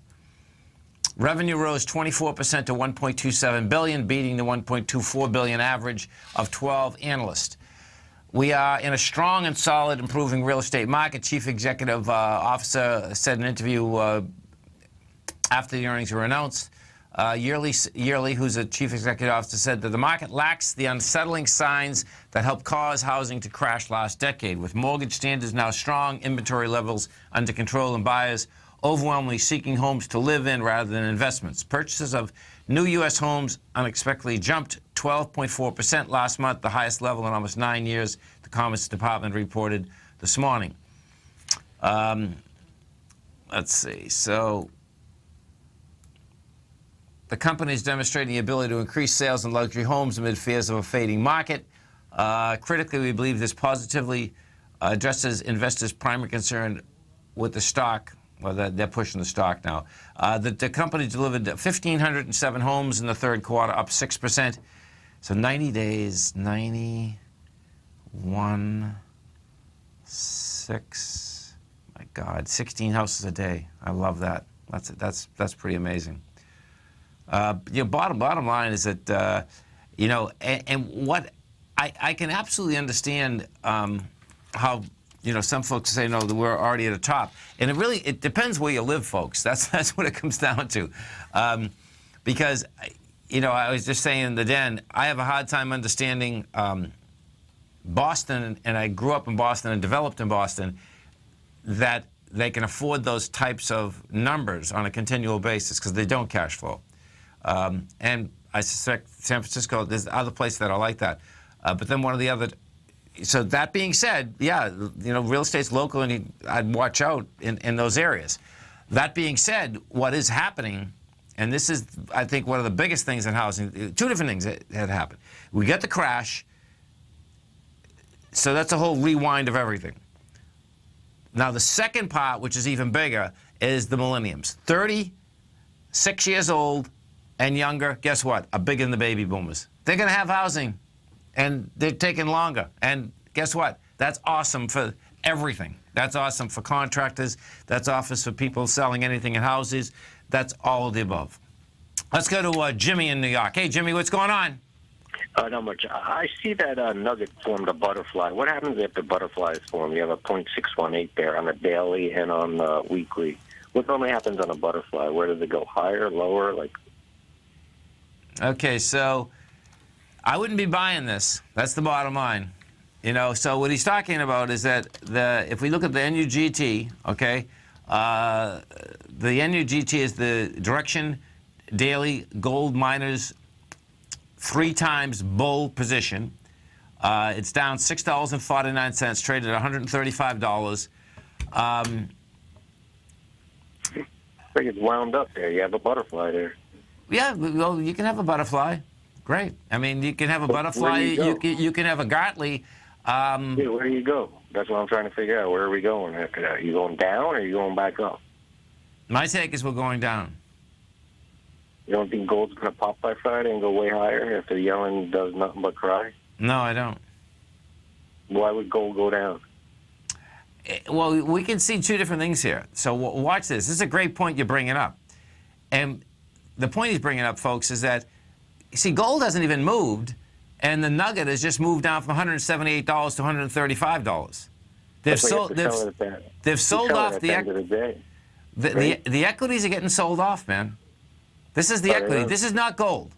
Revenue rose 24% to $1.27 billion, beating the $1.24 billion average of 12 analysts. We are in a strong and solid improving real estate market. Chief Executive Officer said in an interview after the earnings were announced. Yearly, who's a chief executive officer, said that the market lacks the unsettling signs that helped cause housing to crash last decade. With mortgage standards now strong, inventory levels under control, and buyers overwhelmingly seeking homes to live in rather than investments. Purchases of new U.S. homes unexpectedly jumped 12.4% last month, the highest level in almost 9 years, the Commerce Department reported this morning. Let's see. So the company is demonstrating the ability to increase sales in luxury homes amid fears of a fading market. Critically, we believe this positively addresses investors' primary concern with the stock. Well, they're pushing the stock now. The company delivered 1,507 homes in the third quarter, up 6%. So 90 days, 91, 6. My God, 16 houses a day. I love that. That's pretty amazing. Bottom line is that and what I can absolutely understand how. Some folks say, no, that we're already at the top. And it depends where you live, folks. That's what it comes down to. Because, I was just saying in the den, I have a hard time understanding Boston, and I grew up in Boston and developed in Boston, that they can afford those types of numbers on a continual basis because they don't cash flow. And I suspect San Francisco, there's other places that are like that. But then one of the other... So that being said, yeah, real estate's local, and I'd watch out in those areas. That being said, what is happening, and this is, I think, one of the biggest things in housing, two different things that had happened. We get the crash, so that's a whole rewind of everything. Now, the second part, which is even bigger, is the millenniums. 36 years old and younger, guess what? Are bigger than the baby boomers. They're going to have housing. And they're taking longer. And guess what? That's awesome for everything. That's awesome for contractors. That's awesome for people selling anything in houses. That's all of the above. Let's go to Jimmy in New York. Hey, Jimmy, what's going on? Not much. I see that nugget formed a butterfly. What happens if the butterflies form? You have a 0.618 there on a daily and on weekly. What normally happens on a butterfly? Where does it go? Higher, lower? Okay, so... I wouldn't be buying this. That's the bottom line. So what he's talking about is that if we look at the NUGT, okay, the NUGT is the direction daily gold miners 3 times bull position. It's down $6.49, traded at $135. I think it's wound up there. You have a butterfly there. Yeah, well, you can have a butterfly. Great. I mean, you can have a butterfly. You can have a Gartley. Yeah, where do you go? That's what I'm trying to figure out. Where are we going after that? Are you going down or are you going back up? My take is we're going down. You don't think gold's going to pop by Friday and go way higher after Yellen does nothing but cry? No, I don't. Why would gold go down? Well, we can see 2 different things here. So watch this. This is a great point you're bringing up. And the point he's bringing up, folks, is that, you see, gold hasn't even moved, and the nugget has just moved down from $178 to $135. They've sold off the equities are getting sold off, man. This is the equity. This is not gold.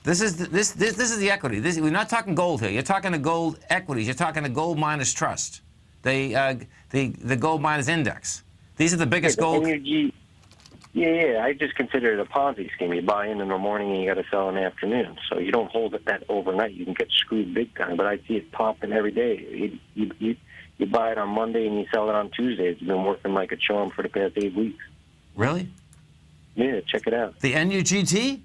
This is the equity. We're not talking gold here. You're talking to gold equities. You're talking to gold miners trust. The gold miners index. These are the biggest gold. Yeah, I just consider it a Ponzi scheme. You buy in the morning and you got to sell in the afternoon. So you don't hold it that overnight. You can get screwed big time. But I see it popping every day. You buy it on Monday and you sell it on Tuesday. It's been working like a charm for the past 8 weeks. Really? Yeah, check it out. The NUGT?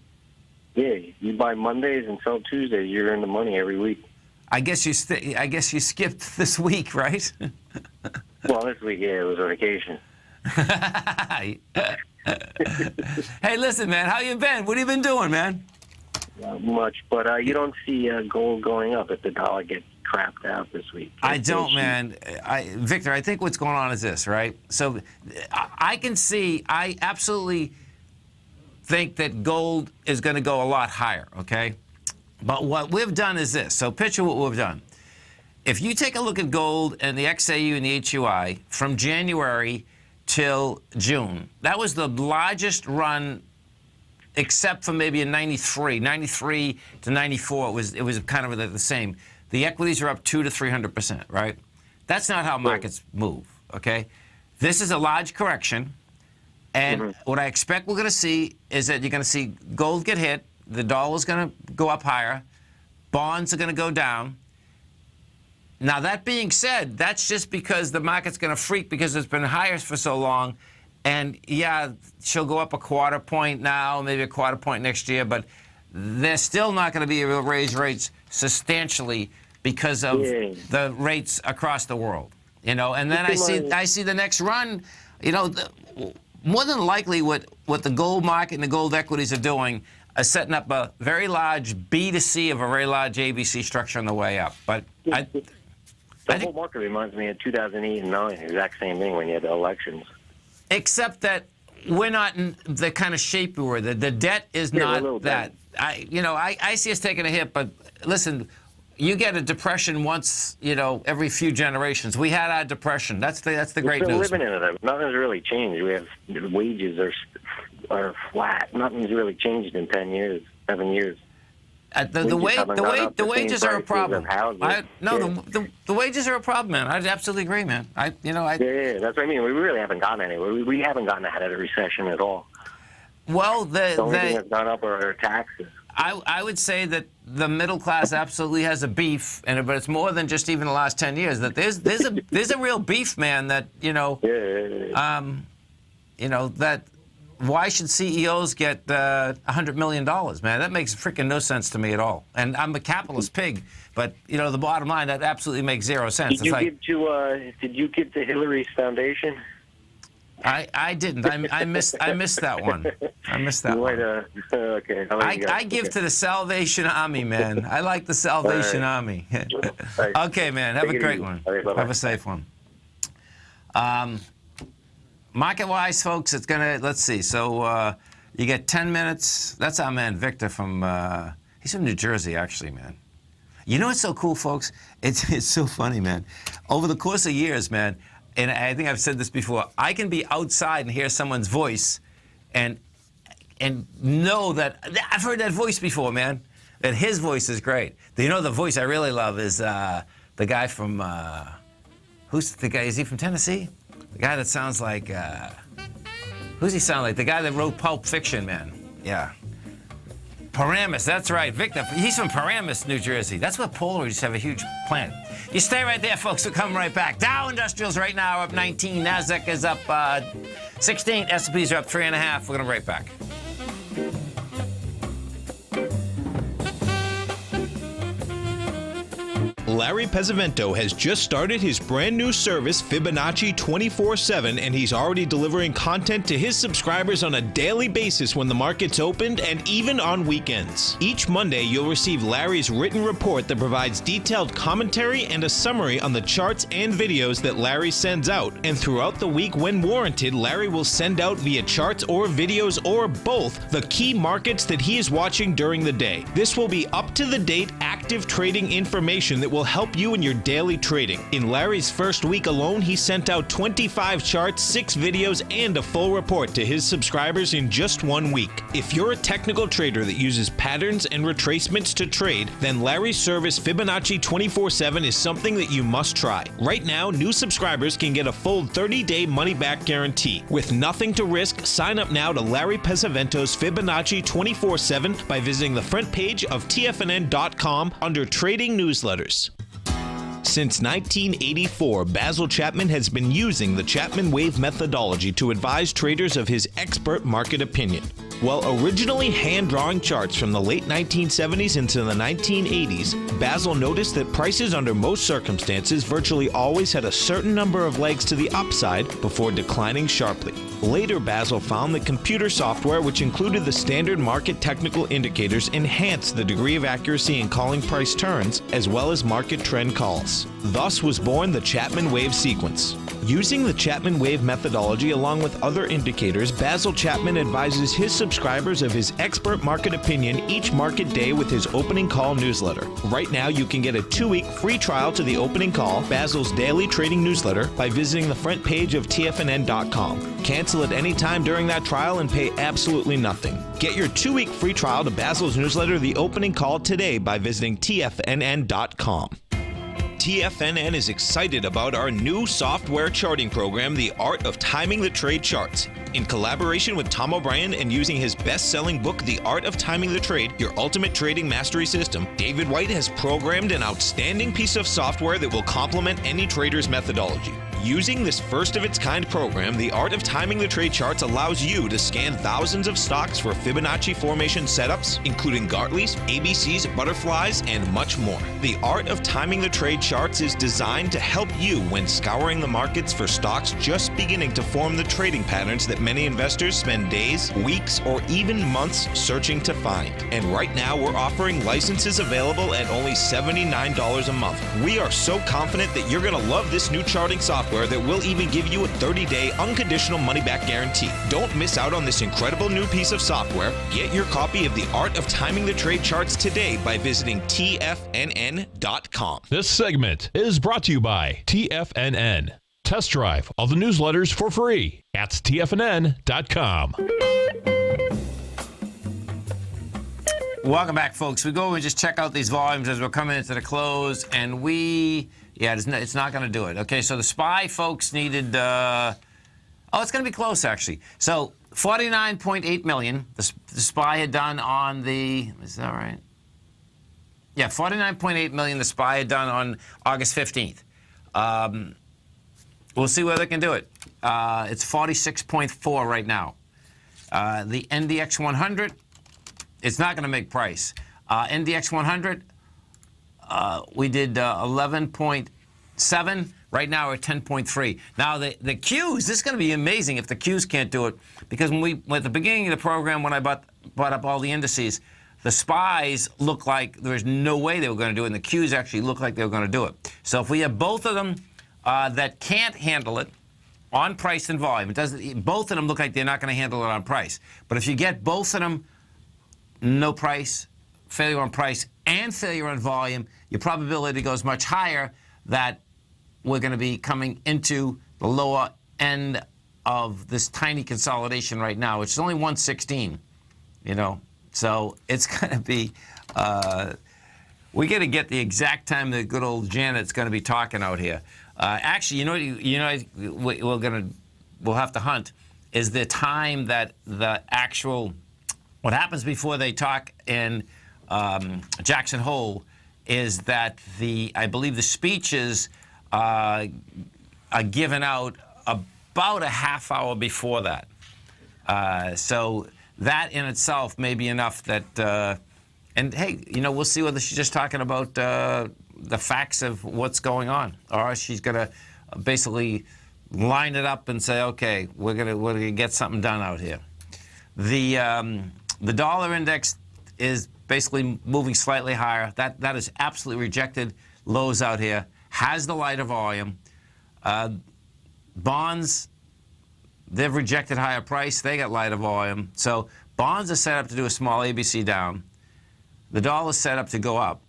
Yeah, you buy Mondays and sell Tuesdays. You're in the money every week. I guess you skipped this week, right? Well, this week, yeah, it was a vacation. Hey, listen, man, how you been? What have you been doing, man? Not much, but you don't see gold going up if the dollar gets crapped out this week. I don't, man. Victor, I think what's going on is this, right? So I absolutely think that gold is going to go a lot higher, okay? But what we've done is this. So picture what we've done. If you take a look at gold and the XAU and the HUI from January till June, that was the largest run except for maybe in 93. 93 to 94, it was kind of the same. The equities are up 200 to 300%, right? That's not how markets move, okay? This is a large correction, and what I expect we're going to see is that you're going to see gold get hit, the dollar's going to go up higher, bonds are going to go down. Now, that being said, that's just because the market's going to freak because it's been higher for so long. And, yeah, she'll go up a 1/4 point now, maybe a 1/4 point next year, but they're still not going to be able to raise rates substantially because of the rates across the world, you know. And then I see the next run, you know, more than likely what the gold market and the gold equities are doing is setting up a very large B2C of a very large ABC structure on the way up. But the whole market reminds me of 2008 and 9, exact same thing when you had the elections. Except that we're not in the kind of shape we were. The debt is not that. I see us taking a hit, but listen, you get a depression once, you know, every few generations. We had our depression. That's the great news. We're living in it. Nothing's really changed. We have wages are flat. Nothing's really changed in 10 years, 7 years. The wages are a problem. The wages are a problem, man. I absolutely agree, man. Yeah, that's what I mean. We really haven't gotten anywhere. We haven't gotten out of the recession at all. Well, the only thing that's gone up are taxes. I would say that the middle class absolutely has a beef, but it's more than just even the last 10 years. That there's a real beef, man. That that. Why should CEOs get $100 million, man? That makes freaking no sense to me at all. And I'm a capitalist pig, but the bottom line, that absolutely makes zero sense. Did you give to Hillary's foundation? I didn't. I missed that one. I missed that one. Okay. I give to the Salvation Army, man. I like the Salvation Army. Okay, man. Have a great one. Have a safe one. Market-wise, folks, it's gonna. Let's see. So you get 10 minutes. That's our man Victor from. He's from New Jersey, actually, man. You know what's so cool, folks? It's so funny, man. Over the course of years, man, and I think I've said this before, I can be outside and hear someone's voice, and know that I've heard that voice before, man. That his voice is great. The voice I really love is the guy from. Who's the guy? Is he from Tennessee? The guy that sounds like, Who's he sound like? The guy that wrote Pulp Fiction, man. Yeah. Paramus, that's right. Victor, he's from Paramus, New Jersey. That's where Polar used to have a huge plant. You stay right there, folks. We'll come right back. Dow Industrials right now are up 19. NASDAQ is up 16. S&Ps are up 3.5. We're going to be right back. Larry Pesavento has just started his brand new service, Fibonacci 24/7, and he's already delivering content to his subscribers on a daily basis when the market's opened and even on weekends. Each Monday, you'll receive Larry's written report that provides detailed commentary and a summary on the charts and videos that Larry sends out. And throughout the week, when warranted, Larry will send out via charts or videos or both the key markets that he is watching during the day. This will be up-to-the-date active trading information that will help you in your daily trading. In Larry's first week alone, he sent out 25 charts, 6 videos, and a full report to his subscribers in just 1 week. If you're a technical trader that uses patterns and retracements to trade, then Larry's service Fibonacci 24/7 is something that you must try. Right now, new subscribers can get a full 30-day money-back guarantee. With nothing to risk, sign up now to Larry Pesavento's Fibonacci 24/7 by visiting the front page of TFNN.com under Trading Newsletters. Since 1984, Basil Chapman has been using the Chapman Wave methodology to advise traders of his expert market opinion. While originally hand-drawing charts from the late 1970s into the 1980s, Basil noticed that prices under most circumstances virtually always had a certain number of legs to the upside before declining sharply. Later, Basil found that computer software, which included the standard market technical indicators, enhanced the degree of accuracy in calling price turns, as well as market trend calls. Thus was born the Chapman Wave sequence. Using the Chapman Wave methodology along with other indicators, Basil Chapman advises his subscribers of his expert market opinion each market day with his opening call newsletter. Right now, you can get a 2-week free trial to the opening call, Basil's daily trading newsletter, by visiting the front page of TFNN.com. Cancel at any time during that trial and pay absolutely nothing. Get your 2-week free trial to Basil's newsletter, The Opening Call, today by visiting TFNN.com. TFNN is excited about our new software charting program, The Art of Timing the Trade Charts. In collaboration with Tom O'Brien and using his best-selling book, The Art of Timing the Trade, Your Ultimate Trading Mastery System, David White has programmed an outstanding piece of software that will complement any trader's methodology. Using this first-of-its-kind program, The Art of Timing the Trade Charts allows you to scan thousands of stocks for Fibonacci formation setups, including Gartley's, ABC's, butterflies, and much more. The Art of Timing the Trade Charts is designed to help you when scouring the markets for stocks just beginning to form the trading patterns that many investors spend days, weeks, or even months searching to find. And right now, we're offering licenses available at only $79 a month. We are so confident that you're going to love this new charting software that will even give you a 30-day unconditional money-back guarantee. Don't miss out on this incredible new piece of software. Get your copy of The Art of Timing the Trade Charts today by visiting TFNN.com. This segment is brought to you by TFNN. Test drive all the newsletters for free at TFNN.com. Welcome back, folks. We go and just check out these volumes as we're coming into the close, and it's not going to do it. Okay, so the SPY, folks, needed, it's going to be close, actually. So 49.8 million, the SPY had done on the, is that right? Yeah, 49.8 million the SPY had done on August 15th. We'll see whether they can do it. It's 46.4 right now. The NDX 100, it's not going to make price. NDX 100, we did 11.7. Right now we're at 10.3. Now the Qs, this is going to be amazing if the Qs can't do it, because at the beginning of the program when I brought up all the indices, the SPYs looked like there was no way they were going to do it, and the Qs actually looked like they were going to do it. So if we have both of them that can't handle it on price and volume, both of them look like they're not going to handle it on price. But if you get both of them, no price, failure on price, and failure on volume, your probability goes much higher that we're going to be coming into the lower end of this tiny consolidation right now, which is only 116, So it's going to be, we got to get the exact time that good old Janet's going to be talking out here. Actually, we'll have to hunt. is the time that the actual, what happens before they talk in Jackson Hole is that I believe the speeches are given out about a half hour before that. So that in itself may be enough that, and hey, we'll see whether she's just talking about the facts of what's going on, or she's going to basically line it up and say, okay, we're gonna get something done out here. The dollar index is basically moving slightly higher. That is absolutely rejected lows out here. Has the lighter volume. Bonds, they've rejected higher price. They got lighter volume. So bonds are set up to do a small ABC down. The dollar's set up to go up.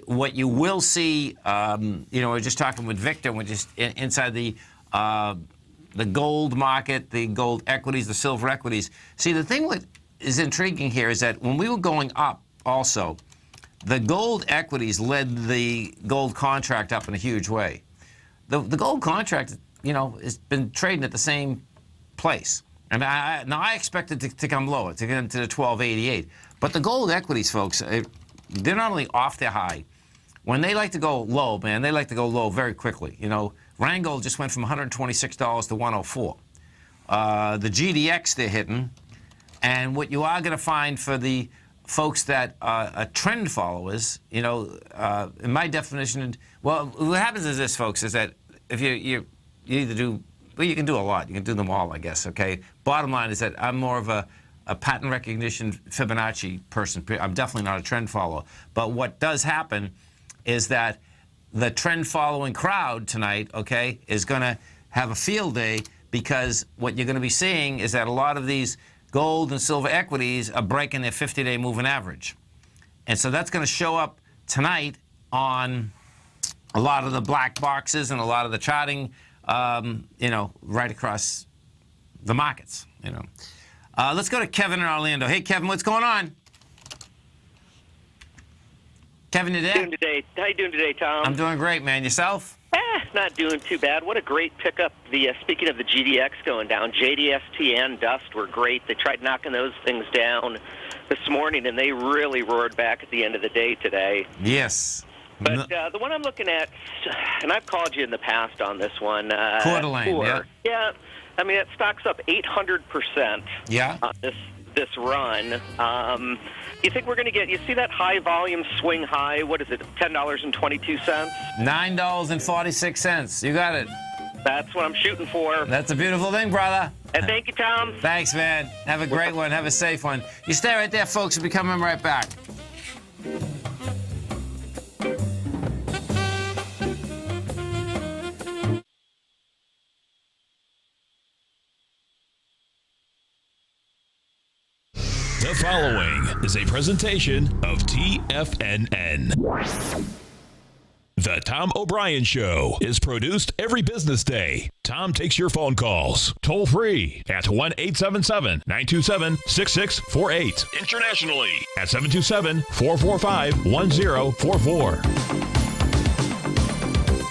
What you will see, we're just talking with Victor, we're just inside the gold market, the gold equities, the silver equities. See, the thing that is intriguing here is that when we were going up also, the gold equities led the gold contract up in a huge way. The gold contract, has been trading at the same place. And I expect it to come lower, to get into the 1288. But the gold equities, folks, they're not only off their high. When they like to go low, man, they like to go low very quickly. Rheingold just went from $126 to $104. The GDX they're hitting. And what you are going to find for the folks that are trend followers, in my definition, well, what happens is this, folks, is that if you either do, well, you can do a lot. You can do them all, I guess, okay? Bottom line is that I'm more of a pattern recognition Fibonacci person. I'm definitely not a trend follower. But what does happen is that the trend-following crowd tonight, okay, is going to have a field day, because what you're going to be seeing is that a lot of these gold and silver equities are breaking their 50-day moving average. And so that's going to show up tonight on a lot of the black boxes and a lot of the charting, right across the markets, Let's go to Kevin in Orlando. Hey, Kevin, what's going on? Kevin, you there? How you doing today, Tom? I'm doing great, man. Yourself? Not doing too bad. What a great pickup. Speaking of the GDX going down, JDST and Dust were great. They tried knocking those things down this morning, and they really roared back at the end of the day today. Yes. But the one I'm looking at, and I've called you in the past on this one. Coeur d'Alene, yeah. Yeah. I mean, it stock's up 800% on this run. You think we're going to get, you see that high volume swing high, what is it, $10.22? $9.46. You got it. That's what I'm shooting for. That's a beautiful thing, brother. And thank you, Tom. Thanks, man. Have a great one. Have a safe one. You stay right there, folks. We'll be coming right back. The following is a presentation of TFNN. The Tom O'Brien Show is produced every business day. Tom takes your phone calls toll free at 1-877-927-6648. Internationally at 727-445-1044.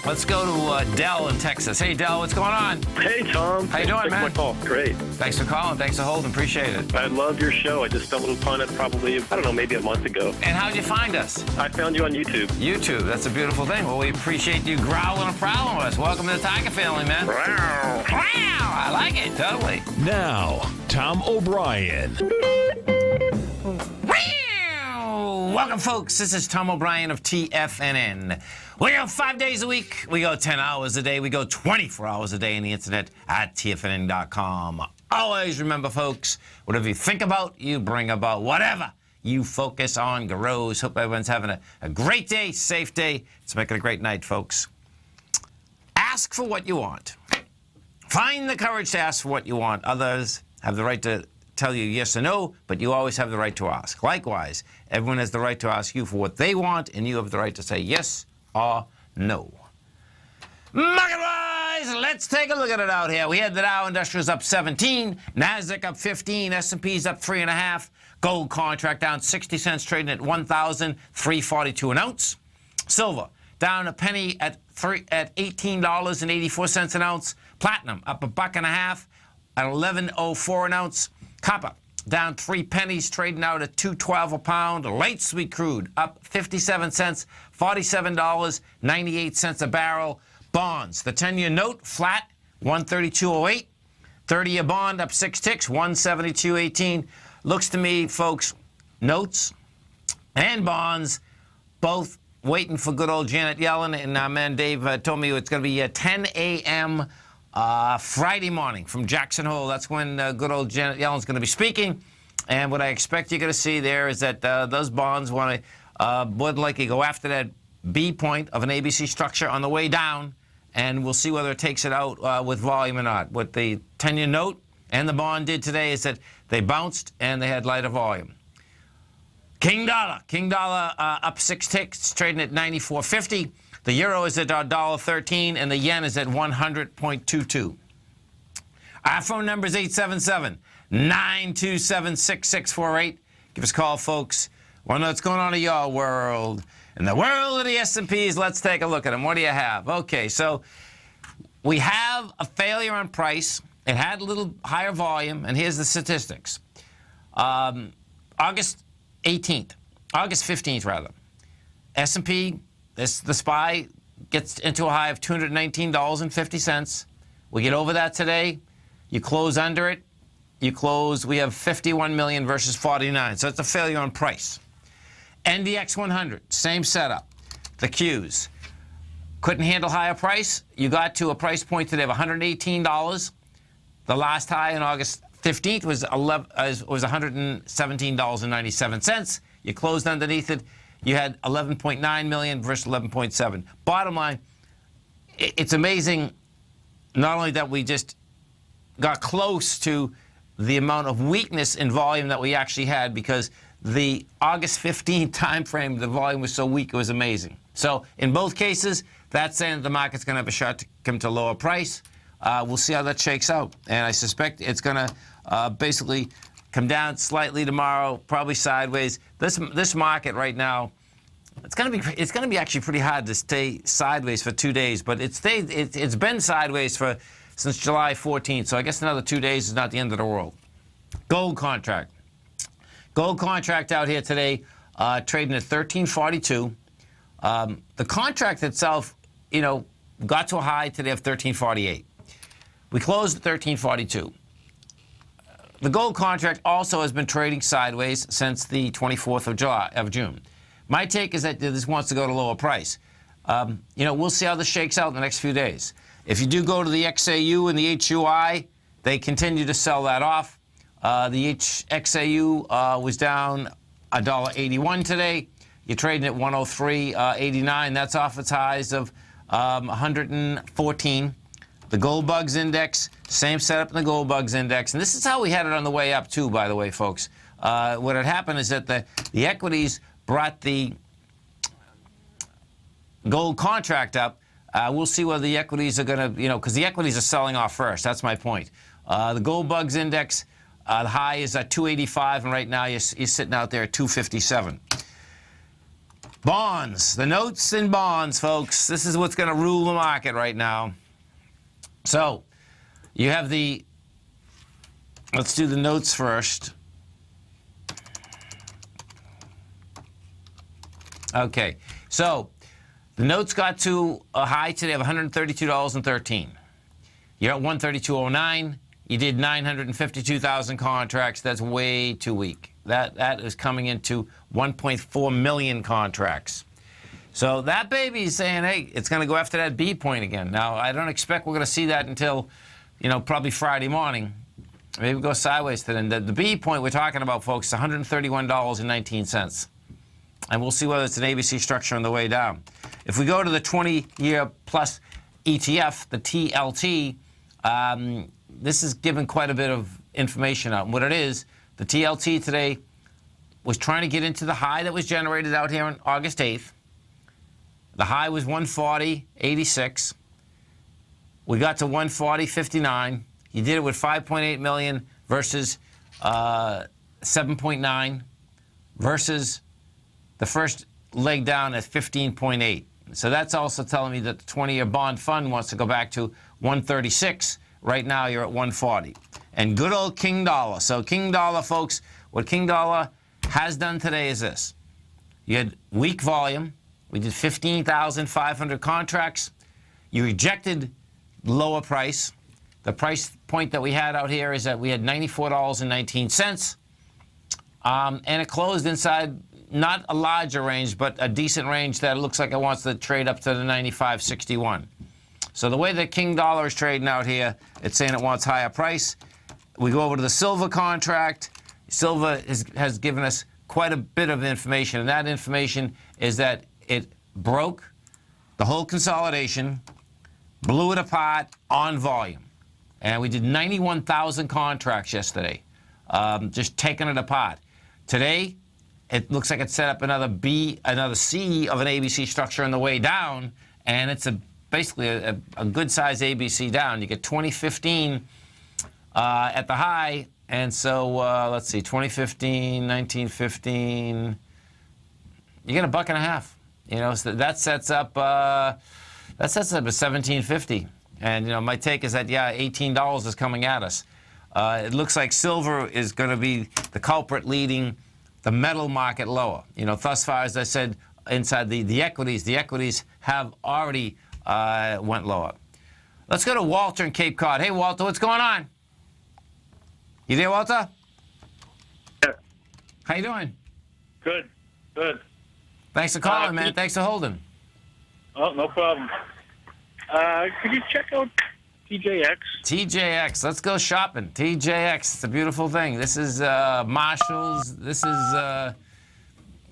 Let's go to Dell in Texas. Hey, Dell, what's going on? Hey, Tom. How you doing, man? My call. Great. Thanks for calling. Thanks for holding. Appreciate it. I love your show. I just stumbled upon it probably, maybe a month ago. And how'd you find us? I found you on YouTube. YouTube. That's a beautiful thing. Well, we appreciate you growling and prowling with us. Welcome to the Tiger family, man. Wow. I like it. Totally. Now, Tom O'Brien. Welcome, folks. This is Tom O'Brien of TFNN. We go 5 days a week. We go 10 hours a day. We go 24 hours a day on the internet at TFNN.com. Always remember, folks, whatever you think about, you bring about. Whatever you focus on grows. Hope everyone's having a great day, safe day. Let's make it a great night, folks. Ask for what you want. Find the courage to ask for what you want. Others have the right to tell you yes or no, but you always have the right to ask. Likewise, everyone has the right to ask you for what they want, and you have the right to say yes or no. Market-wise, let's take a look at it out here. We had the Dow Industrials up 17, NASDAQ up 15, S&P's up 3.5, gold contract down 60 cents, trading at $1,342 an ounce. Silver down a penny at $18.84 an ounce. Platinum up $1.50. at 11.04 an ounce. Copper down 3 pennies, trading out at $2.12 a pound. Light sweet crude up 57 cents, $47.98 a barrel. Bonds, the 10-year note flat, 132.08. 30-year bond up 6 ticks, 172.18. Looks to me, folks, notes and bonds both waiting for good old Janet Yellen. And our man Dave told me it's going to be 10 a.m. Friday morning from Jackson Hole. That's when good old Janet Yellen's going to be speaking. And what I expect you're going to see there is that those bonds want to more than likely go after that B point of an ABC structure on the way down. And we'll see whether it takes it out with volume or not. What the 10-year note and the bond did today is that they bounced and they had lighter volume. King dollar up 6 ticks, trading at 94.50. The euro is at $1.13 and the yen is at 100.22. Our phone number is 877-927-6648. Give us a call, folks. Want to know what's going on in your world. In the world of the S&Ps, let's take a look at them. What do you have? Okay, so we have a failure on price. It had a little higher volume, and here's the statistics. August 15th, rather. S&P, the SPY, gets into a high of $219.50. We get over that today. You close under it. We have 51 million versus 49, so it's a failure on price. NDX 100, same setup. The Qs couldn't handle higher price. You got to a price point today of $118. The last high on August 15th was $117.97. You closed underneath it. You had 11.9 million versus 11.7. Bottom line, it's amazing not only that we just got close to the amount of weakness in volume that we actually had, because the August 15th time frame, the volume was so weak, it was amazing. So in both cases, that's saying the market's going to have a shot to come to a lower price. We'll see how that shakes out. And I suspect it's going to basically come down slightly tomorrow, probably sideways. This market right now, it's going to be actually pretty hard to stay sideways for 2 days. But it's been sideways since July 14th. So I guess another 2 days is not the end of the world. Gold contract. Gold contract out here today, trading at $13.42. The contract itself, got to a high today of $13.48. We closed at $13.42. The gold contract also has been trading sideways since the 24th of June. My take is that this wants to go to lower price. We'll see how this shakes out in the next few days. If you do go to the XAU and the HUI, they continue to sell that off. The XAU was down $1.81 today. You're trading at 103.89. That's off its highs of 114. The Gold Bugs Index, same setup in the Gold Bugs Index. And this is how we had it on the way up, too, by the way, folks. What had happened is that the equities brought the gold contract up. We'll see whether the equities are going to, because the equities are selling off first. That's my point. The Gold Bugs Index, the high is at 285, and right now you're sitting out there at 257. Bonds, the notes and bonds, folks. This is what's going to rule the market right now. So you have let's do the notes first. Okay, so the notes got to a high today of $132.13. You're at 132.09. You did 952,000 contracts. That's way too weak. That is coming into 1.4 million contracts. So that baby is saying, hey, it's going to go after that B point again. Now, I don't expect we're going to see that until, probably Friday morning. Maybe we'll go sideways to then. The B point we're talking about, folks, is $131.19. And we'll see whether it's an ABC structure on the way down. If we go to the 20-year plus ETF, the TLT, this is giving quite a bit of information out. And what it is, the TLT today was trying to get into the high that was generated out here on August 8th. The high was 140.86. We got to 140.59. You did it with 5.8 million versus 7.9 versus the first leg down at 15.8. So that's also telling me that the 20-year bond fund wants to go back to 136. Right now, you're at 140. and good old King Dollar. So King Dollar, folks, what King Dollar has done today is this. You had weak volume. We did 15,500 contracts. You rejected lower price. The price point that we had out here is that we had $94.19. And it closed inside not a larger range, but a decent range that looks like it wants to trade up to the 95.61. So the way that King Dollar is trading out here, it's saying it wants higher price. We go over to the silver contract. Silver has given us quite a bit of information, and that information is that it broke the whole consolidation, blew it apart on volume. And we did 91,000 contracts yesterday, just taking it apart. Today, it looks like it set up another C of an ABC structure on the way down, and it's basically a good size ABC down. You get 2015 at the high, and so let's see, 2015, 1915, you get $1.50. You know, so that sets up a 1750. And you know, my take is that $18 is coming at us. It looks like silver is going to be the culprit leading the metal market lower. You know, thus far, as I said, inside the equities have already went lower. Let's go to Walter in Cape Cod. Hey, Walter, what's going on? You there, Walter? Yeah. How you doing? Good. Thanks for calling, man. Thanks for holding. Oh, no problem. Could you check out TJX? TJX. Let's go shopping. TJX. It's a beautiful thing. This is Marshall's. This is,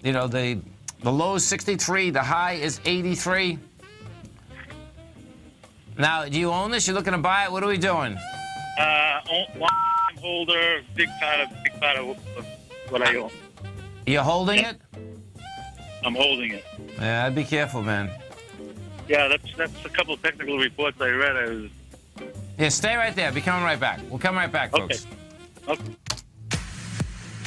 you know, the low is 63. The high is 83. Now, do you own this? You're looking to buy it? What are we doing? Holder, big part of what I own. You're holding it? I'm holding it. Yeah, be careful, man. Yeah, that's a couple of technical reports I read. Yeah, stay right there. Be coming right back. We'll come right back, folks. Okay.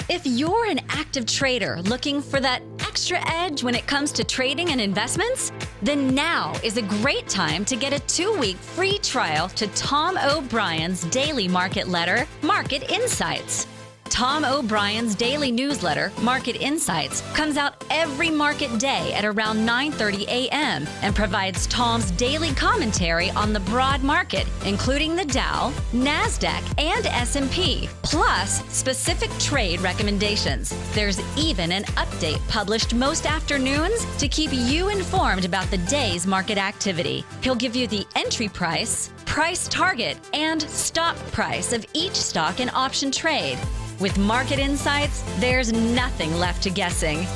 If you're an active trader looking for that extra edge when it comes to trading and investments, then now is a great time to get a 2-week free trial to Tom O'Brien's daily market letter, Market Insights. Tom O'Brien's daily newsletter, Market Insights, comes out every market day at around 9:30 a.m. and provides Tom's daily commentary on the broad market, including the Dow, NASDAQ, and S&P, plus specific trade recommendations. There's even an update published most afternoons to keep you informed about the day's market activity. He'll give you the entry price, price target, and stop price of each stock and option trade. With Market Insights, there's nothing left to guessing.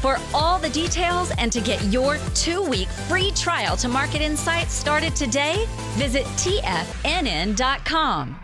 For all the details and to get your 2-week free trial to Market Insights started today, visit TFNN.com.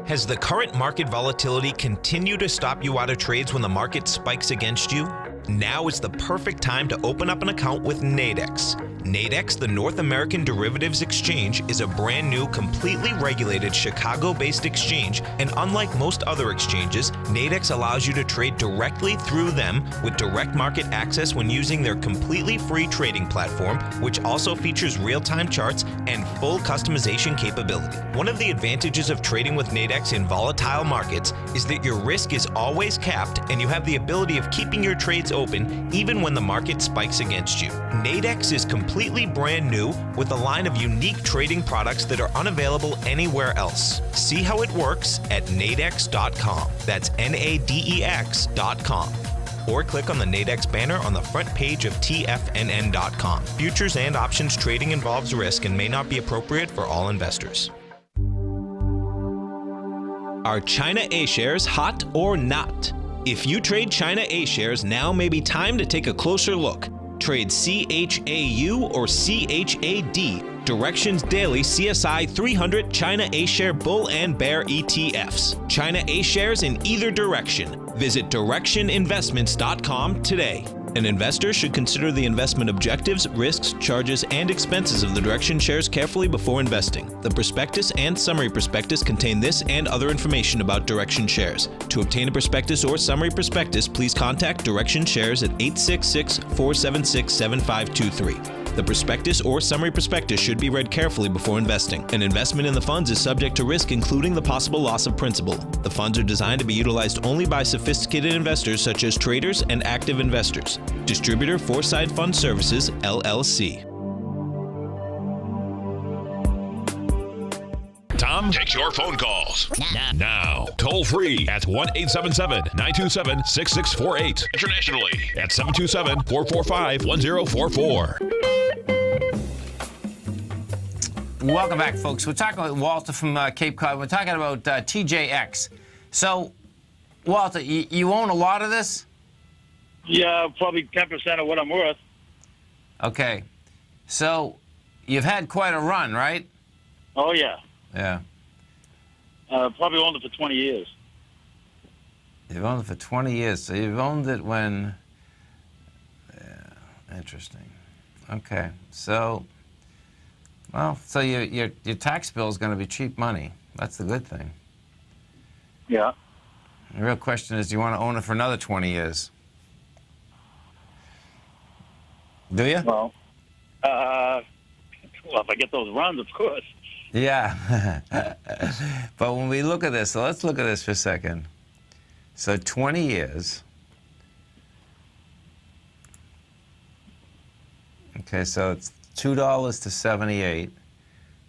Has the current market volatility continued to stop you out of trades when the market spikes against you? Now is the perfect time to open up an account with Nadex. Nadex, the North American Derivatives Exchange, is a brand new, completely regulated Chicago-based exchange, and unlike most other exchanges, Nadex allows you to trade directly through them with direct market access when using their completely free trading platform, which also features real-time charts and full customization capability. One of the advantages of trading with Nadex in volatile markets is that your risk is always capped and you have the ability of keeping your trades open even when the market spikes against you. Nadex is completely brand new with a line of unique trading products that are unavailable anywhere else. See how it works at nadex.com. That's NADEX.com. Or click on the Nadex banner on the front page of TFNN.com. Futures and options trading involves risk and may not be appropriate for all investors. Are China A-shares hot or not? If you trade China A-shares, now may be time to take a closer look. Trade CHAU or CHAD, Directions Daily CSI 300 China A-share Bull and Bear ETFs. China A-shares in either direction. Visit directioninvestments.com today. An investor should consider the investment objectives, risks, charges, and expenses of the Direction shares carefully before investing. The prospectus and summary prospectus contain this and other information about Direction shares. To obtain a prospectus or summary prospectus, please contact Direction shares at 866-476-7523. The prospectus or summary prospectus should be read carefully before investing. An investment in the funds is subject to risk, including the possible loss of principal. The funds are designed to be utilized only by sophisticated investors such as traders and active investors. Distributor Foreside Fund Services, LLC. Tom takes your phone calls now. Toll free at 1-877-927-6648. Internationally at 727-445-1044. Welcome back, folks. We're talking with Walter from Cape Cod. We're talking about TJX. So, Walter, you own a lot of this? Yeah, probably 10% of what I'm worth. Okay. So, you've had quite a run, right? Oh, yeah. Yeah. Probably owned it for 20 years. You've owned it for 20 years. So you've owned it when... Yeah, interesting. Okay. So, well, so your tax bill is going to be cheap money. That's the good thing. Yeah. The real question is, do you want to own it for another 20 years? Do you? Well, if I get those runs, of course. Yeah. But when we look at this, so let's look at this for a second. So 20 years. Okay, so it's $2 to 78.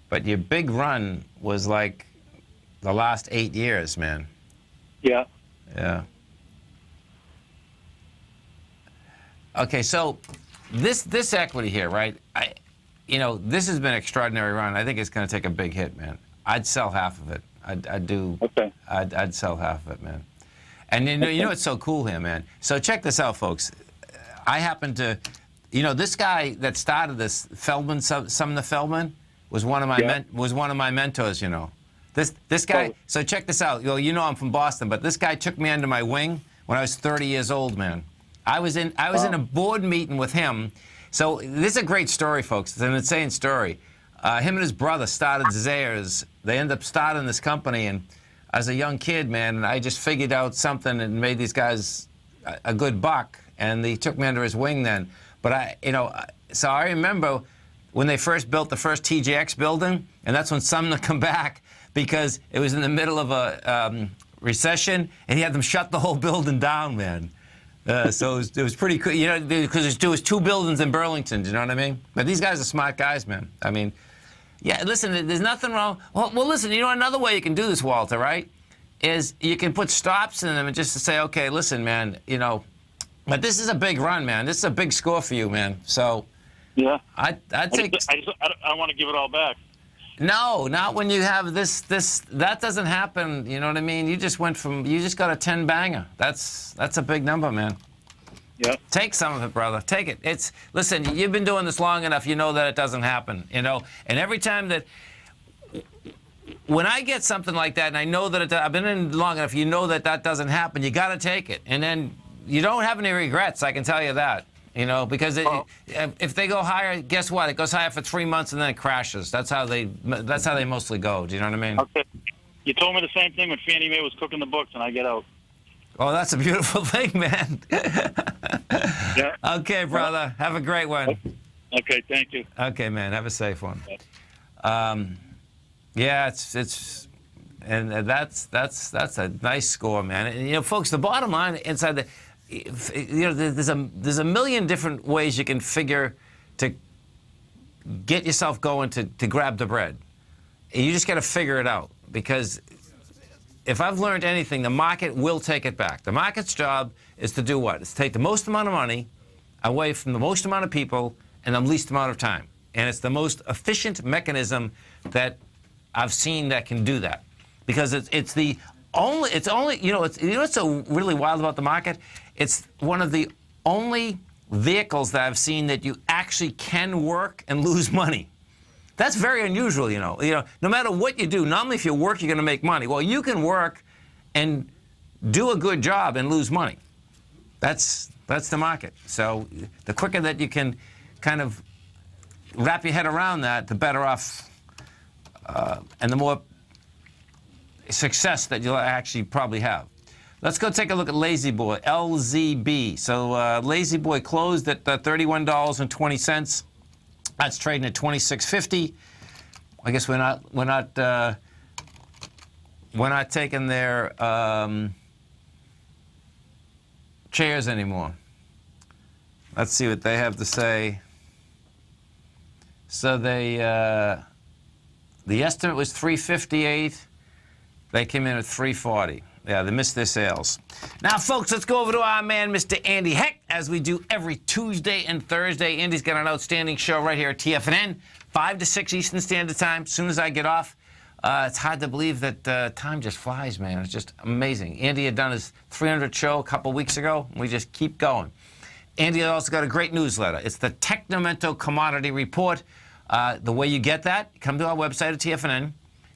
But your big run was like the last 8 years, man. Yeah. Yeah. Okay, so this equity here, right? This has been an extraordinary run. I think it's going to take a big hit, man. I'd sell half of it. I'd do. Okay. I'd sell half of it, man. And you know what's so cool here, man? So check this out, folks. I happen to, this guy that started this, Feldman, Sumner Feldman, was one of my was one of my mentors. This guy. So check this out. I'm from Boston, but this guy took me under my wing when I was 30 years old, man. I was in a board meeting with him. So this is a great story, folks. It's an insane story. Him and his brother started Zayres. They ended up starting this company, and as a young kid, man, I just figured out something and made these guys a good buck, and he took me under his wing then. But so I remember when they first built the first TJX building, and that's when Sumner come back because it was in the middle of a recession, and he had them shut the whole building down, man. So it was pretty cool, because there was 2 buildings in Burlington, do you know what I mean? But these guys are smart guys, man. I mean, yeah, listen, there's nothing wrong. Well, listen, another way you can do this, Walter, right, is you can put stops in them and just to say, okay, listen, man, but this is a big run, man. This is a big score for you, man. So, yeah, I'd take... I don't want to give it all back. No, not when you have this. That doesn't happen. You know what I mean? You just got a 10 banger. That's a big number, man. Yeah. Take some of it, brother. Take it. Listen, you've been doing this long enough. You know that it doesn't happen. And every time that, when I get something like that, and I know that I've been in long enough, you know that doesn't happen. You got to take it, and then you don't have any regrets. I can tell you that. Because if they go higher, guess what? It goes higher for 3 months and then it crashes. That's how they mostly go. Do you know what I mean? Okay. You told me the same thing when Fannie Mae was cooking the books and I get out. Oh, that's a beautiful thing, man. Yeah. Okay, brother. Have a great one. Okay, thank you. Okay, man. Have a safe one. Yeah, and that's a nice score, man. And, folks, the bottom line inside the. There's a million different ways you can figure to get yourself going to grab the bread. You just got to figure it out, because if I've learned anything, the market will take it back. The market's job is to do what? It's to take the most amount of money away from the most amount of people in the least amount of time. And it's the most efficient mechanism that I've seen that can do that, because it's what's so really wild about the market? It's one of the only vehicles that I've seen that you actually can work and lose money. That's very unusual, no matter what you do, normally if you work, you're going to make money. Well, you can work and do a good job and lose money. That's the market. So the quicker that you can kind of wrap your head around that, the better off and the more success that you'll actually probably have. Let's go take a look at Lazy Boy, LZB. So Lazy Boy closed at $31.20. That's trading at 26.50. I guess we're not taking their chairs anymore. Let's see what they have to say. So the estimate was 358. They came in at 340. Yeah, they missed their sales. Now, folks, let's go over to our man, Mr. Andy Heck, as we do every Tuesday and Thursday. Andy's got an outstanding show right here at TFNN, 5 to 6 Eastern Standard Time. As soon as I get off, it's hard to believe that time just flies, man. It's just amazing. Andy had done his 300 show a couple weeks ago. We just keep going. Andy also got a great newsletter. It's the Technomento Commodity Report. The way you get that, come to our website at TFNN.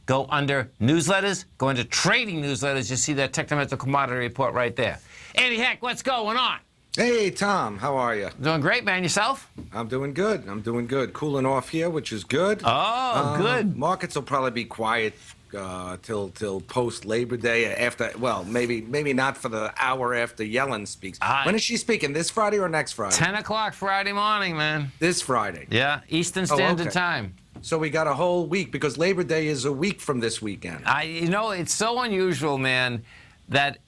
Go under newsletters, go into trading newsletters. You see that Technomento Commodity Report right there. Andy Heck, what's going on? Hey, Tom, how are you? Doing great, man. Yourself? I'm doing good. Cooling off here, which is good. Oh, good. Markets will probably be quiet till post Labor Day. After, well, maybe not for the hour after Yellen speaks. When is she speaking? This Friday or next Friday? 10 o'clock Friday morning, man. This Friday. Yeah, Eastern Standard Time. So we got a whole week because Labor Day is a week from this weekend. You know, it's so unusual, man, that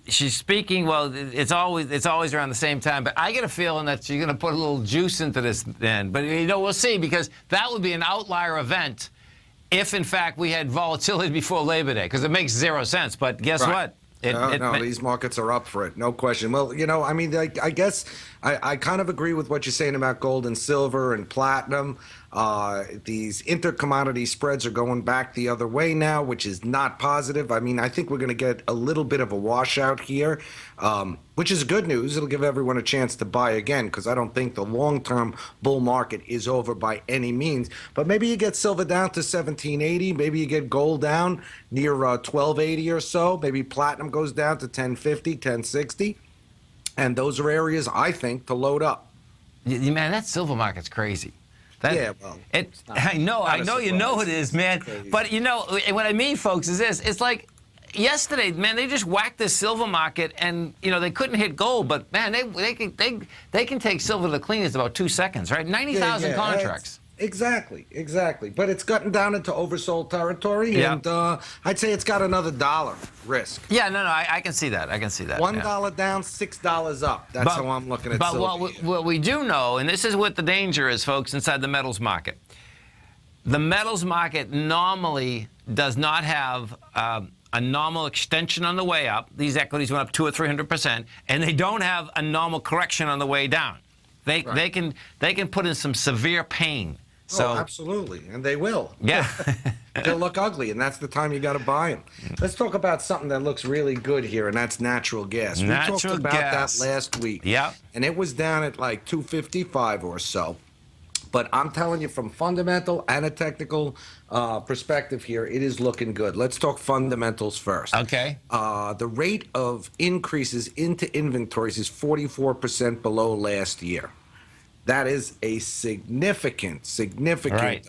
she's speaking. Well, it's always around the same time. But I get a feeling that she's going to put a little juice into this then. But you know, we'll see, because that would be an outlier event if, in fact, we had volatility before Labor Day, because it makes zero sense. But guess what? No, these markets are up for it, no question. Well, you know, I mean, I guess I kind of agree with what you're saying about gold and silver and platinum. These intercommodity spreads are going back the other way now, which is not positive. I mean, I think we're going to get a little bit of a washout here, which is good news. It'll give everyone a chance to buy again, because I don't think the long-term bull market is over by any means. But maybe you get silver down to 1780. Maybe you get gold down near 1280 or so. Maybe platinum goes down to 1050, 1060. And those are areas, I think, to load up. Man, that silver market's crazy. Yeah, well, I know you know it is, man. But you know what I mean, folks, is this: it's like yesterday, man. They just whacked the silver market, and you know they couldn't hit gold, but man, they can take silver to the cleanest about 2 seconds, right? 90,000 contracts. Exactly. But it's gotten down into oversold territory, and I'd say it's got another $1 risk. Yeah, no, I can see that. $1 down, $6 up. That's how I'm looking at silver. But what we do know, and this is what the danger is, folks, inside the metals market. The metals market normally does not have a normal extension on the way up. These equities went up 200 or 300%, and they don't have a normal correction on the way down. They can put in some severe pain. So, absolutely, and they will. Yeah. They'll look ugly, and that's the time you got to buy them. Let's talk about something that looks really good here, and that's natural gas. We talked about that last week. Yeah. And it was down at like 255 or so. But I'm telling you, from fundamental and a technical perspective here, it is looking good. Let's talk fundamentals first. Okay. The rate of increases into inventories is 44% below last year. That is a significant, right.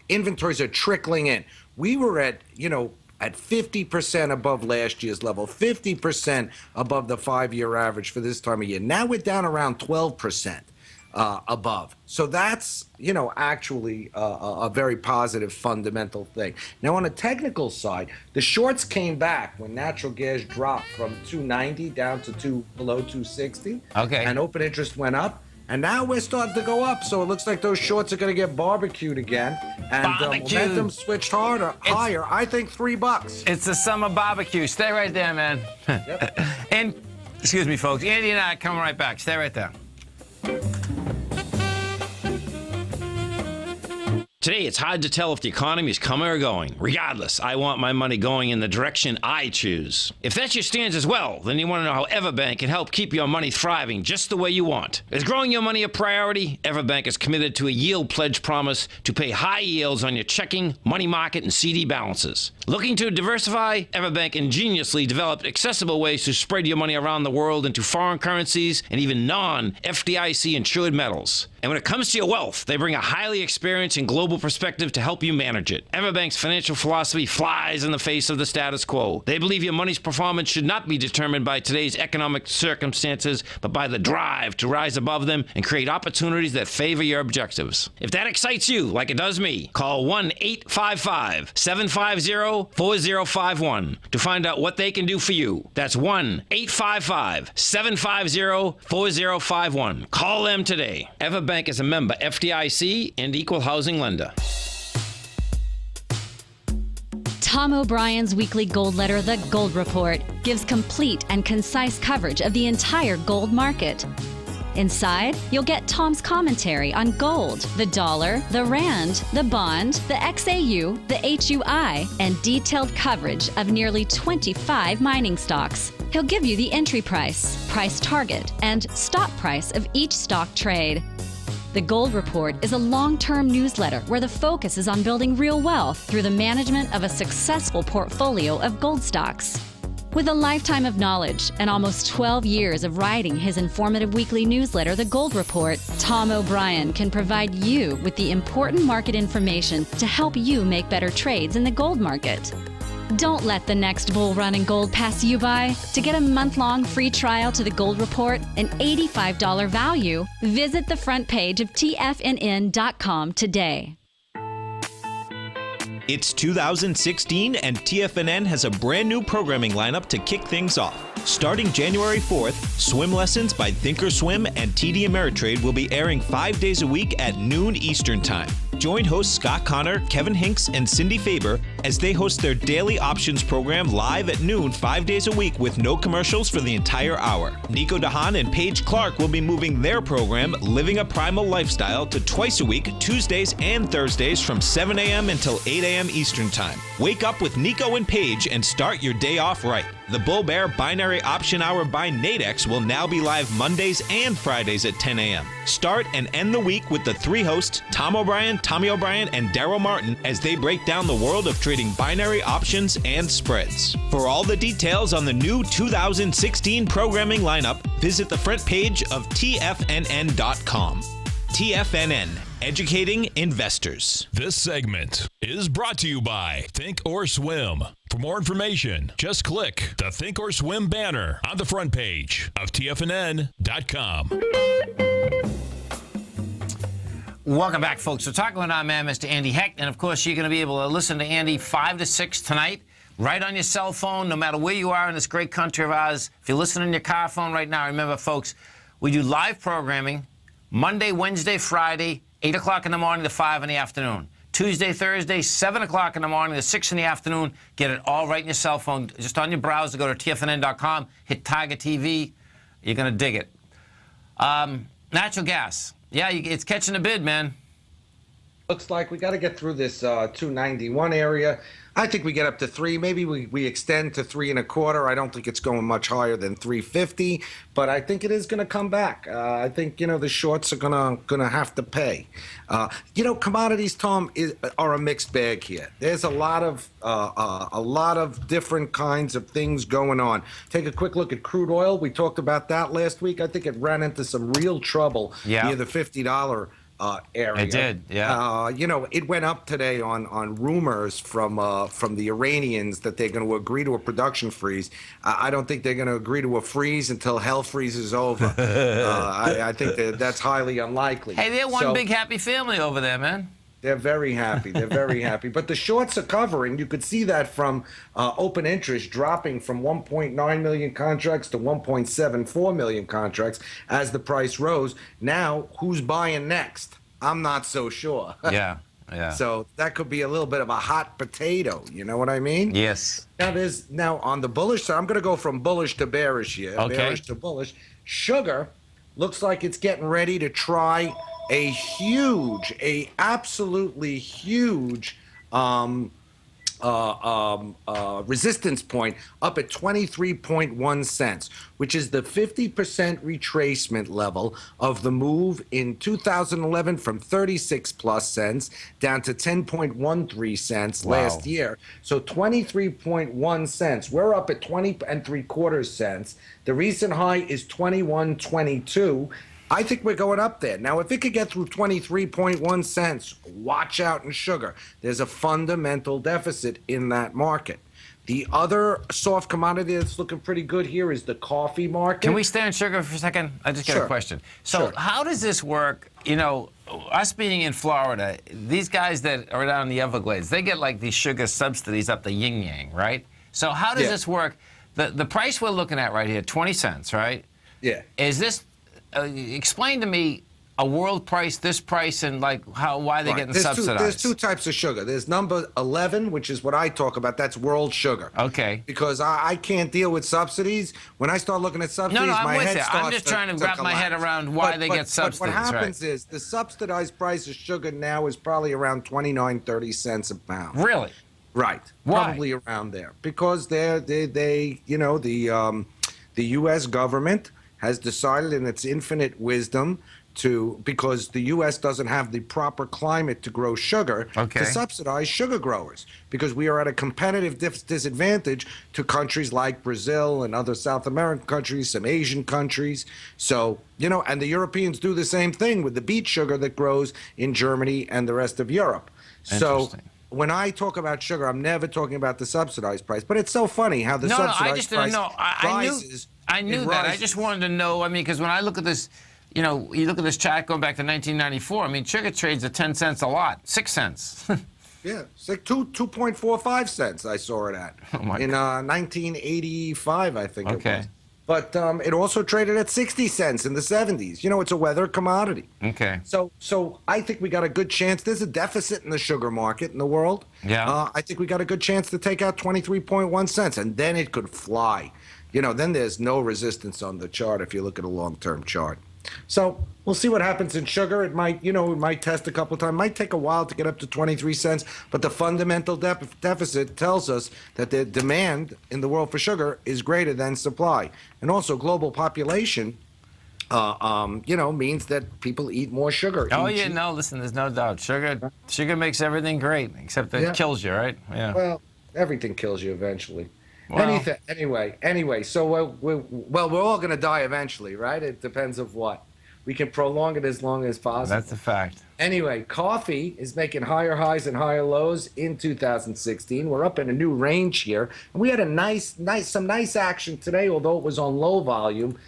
Inventories are trickling in. We were at 50% above last year's level, 50% above the 5-year average for this time of year. Now we're down around 12%. Above. So that's, actually a very positive fundamental thing. Now, on the technical side, the shorts came back when natural gas dropped from 290 down to below 260. Okay. And open interest went up. And now we're starting to go up. So it looks like those shorts are going to get barbecued again. And momentum switched higher. I think $3. It's the summer barbecue. Stay right there, man. Yep. And, excuse me, folks. Andy and I are coming right back. Stay right there. Today, it's hard to tell if the economy is coming or going. Regardless, I want my money going in the direction I choose. If that's your stance as well, then you want to know how Everbank can help keep your money thriving just the way you want. Is growing your money a priority? Everbank is committed to a yield pledge promise to pay high yields on your checking, money market, and CD balances. Looking to diversify? Everbank ingeniously developed accessible ways to spread your money around the world into foreign currencies and even non-FDIC insured metals. And when it comes to your wealth, they bring a highly experienced and global perspective to help you manage it. Everbank's financial philosophy flies in the face of the status quo. They believe your money's performance should not be determined by today's economic circumstances, but by the drive to rise above them and create opportunities that favor your objectives. If that excites you, like it does me, call 1-855-750-4051 to find out what they can do for you. That's 1-855-750-4051. Call them today. Everbank is a member FDIC and equal housing lender. Tom O'Brien's weekly gold letter, The Gold Report, gives complete and concise coverage of the entire gold market. Inside, you'll get Tom's commentary on gold, the dollar, the rand, the bond, the XAU, the HUI, and detailed coverage of nearly 25 mining stocks. He'll give you the entry price, price target, and stop price of each stock trade. The Gold Report is a long-term newsletter where the focus is on building real wealth through the management of a successful portfolio of gold stocks. With a lifetime of knowledge and almost 12 years of writing his informative weekly newsletter, The Gold Report, Tom O'Brien can provide you with the important market information to help you make better trades in the gold market. Don't let the next bull run in gold pass you by. To get a month-long free trial to The Gold Report, an $85 value, visit the front page of TFNN.com today. It's 2016 and TFNN has a brand new programming lineup to kick things off. Starting January 4th, swim lessons by Thinkorswim and TD Ameritrade will be airing 5 days a week at noon Eastern Time. Join hosts Scott Connor, Kevin Hinks, and Cindy Faber as they host their daily options program live at noon 5 days a week with no commercials for the entire hour. Nico DeHaan and Paige Clark will be moving their program, Living a Primal Lifestyle, to twice a week, Tuesdays and Thursdays from 7 a.m. until 8 a.m. Eastern Time. Wake up with Nico and Paige and start your day off right. The Bull Bear Binary Option Hour by Nadex will now be live Mondays and Fridays at 10 a.m. Start and end the week with the three hosts, Tom O'Brien, Tommy O'Brien, and Daryl Martin, as they break down the world of trading binary options and spreads. For all the details on the new 2016 programming lineup, visit the front page of TFNN.com. TFNN, educating investors. This segment is brought to you by Think or Swim. For more information, just click the Think or Swim banner on the front page of TFNN.com. Welcome back, folks. We're talking with our man, Mr. Andy Hecht. And, of course, you're going to be able to listen to Andy 5 to 6 tonight, right on your cell phone, no matter where you are in this great country of ours. If you're listening on your car phone right now, remember, folks, we do live programming Monday, Wednesday, Friday, 8 o'clock in the morning to 5 in the afternoon. Tuesday, Thursday, 7 o'clock in the morning to 6 in the afternoon. Get it all right in your cell phone. Just on your browser, go to TFNN.com, hit Tiger TV. You're going to dig it. Natural gas. Yeah, it's catching a bid, man. Looks like we got to get through this 291 area. I think we get up to 3. Maybe we extend to 3 1/4. I don't think it's going much higher than 350, but I think it is going to come back. I think the shorts are gonna have to pay. Commodities, Tom, are a mixed bag here. There's a lot of different kinds of things going on. Take a quick look at crude oil. We talked about that last week. I think it ran into some real trouble near the $50 area. It did, yeah. It went up today on rumors from the Iranians that they're going to agree to a production freeze. I don't think they're going to agree to a freeze until hell freezes over. I think that's highly unlikely. Hey, they're one big happy family over there, man. They're very happy. They're very happy. But the shorts are covering. You could see that from open interest dropping from 1.9 million contracts to 1.74 million contracts as the price rose. Now, who's buying next? I'm not so sure. Yeah. So that could be a little bit of a hot potato. You know what I mean? Yes. Now on the bullish side, I'm going to go from bullish to bearish here. Okay. Bearish to bullish. Sugar looks like it's getting ready to try a absolutely huge resistance point up at 23.1 cents, which is the 50% retracement level of the move in 2011 from 36 plus cents down to 10.13 cents last year. So 23.1 cents. We're up at 20 3/4 cents. The recent high is 21.22. I think we're going up there. Now, if it could get through 23.1 cents, watch out in sugar. There's a fundamental deficit in that market. The other soft commodity that's looking pretty good here is the coffee market. Can we stay on sugar for a second? I just got a question. So how does this work? You know, us being in Florida, these guys that are down in the Everglades, they get like these sugar subsidies up the yin-yang, right? So how does this work? The price we're looking at right here, 20 cents, right? Yeah. Is this, explain to me a world price, this price, and like why they're getting subsidized. There's two types of sugar. There's number 11, which is what I talk about. That's world sugar. Okay. Because I can't deal with subsidies. When I start looking at subsidies, no, I'm my with head you. starts I'm just to trying to wrap my head around why they get subsidies. But what happens right. is the subsidized price of sugar now is probably around 29, 30 cents a pound. Really? Right. Why? Probably around there. Because they you know, the U.S. government has decided in its infinite wisdom because the U.S. doesn't have the proper climate to grow sugar, to subsidize sugar growers, because we are at a competitive disadvantage to countries like Brazil and other South American countries, some Asian countries. So, you know, and the Europeans do the same thing with the beet sugar that grows in Germany and the rest of Europe. So when I talk about sugar, I'm never talking about the subsidized price. But it's so funny how the subsidized price rises. I knew that. I just wanted to know, I mean, because when I look at this, you know, you look at this chart going back to 1994, I mean, sugar trades at 10 cents a lot, 6 cents. Yeah, it's like 2.45 cents I saw it at in 1985, I think it was. But it also traded at 60 cents in the 70s. You know, it's a weather commodity. Okay. So I think we got a good chance. There's a deficit in the sugar market in the world. Yeah. I think we got a good chance to take out 23.1 cents, and then it could fly. You know, then there's no resistance on the chart if you look at a long-term chart. So we'll see what happens in sugar. It might, you know, it might test a couple of times. It might take a while to get up to 23 cents. But the fundamental deficit tells us that the demand in the world for sugar is greater than supply. And also global population, you know, means that people eat more sugar. Oh, yeah, no, listen, there's no doubt. Sugar makes everything great, except that it kills you, right? Yeah. Well, everything kills you eventually. Well, Anyway, so we're all going to die eventually, right? It depends of what. We can prolong it as long as possible. That's a fact. Anyway, coffee is making higher highs and higher lows in 2016. We're up in a new range here. And we had some nice action today, although it was on low volume.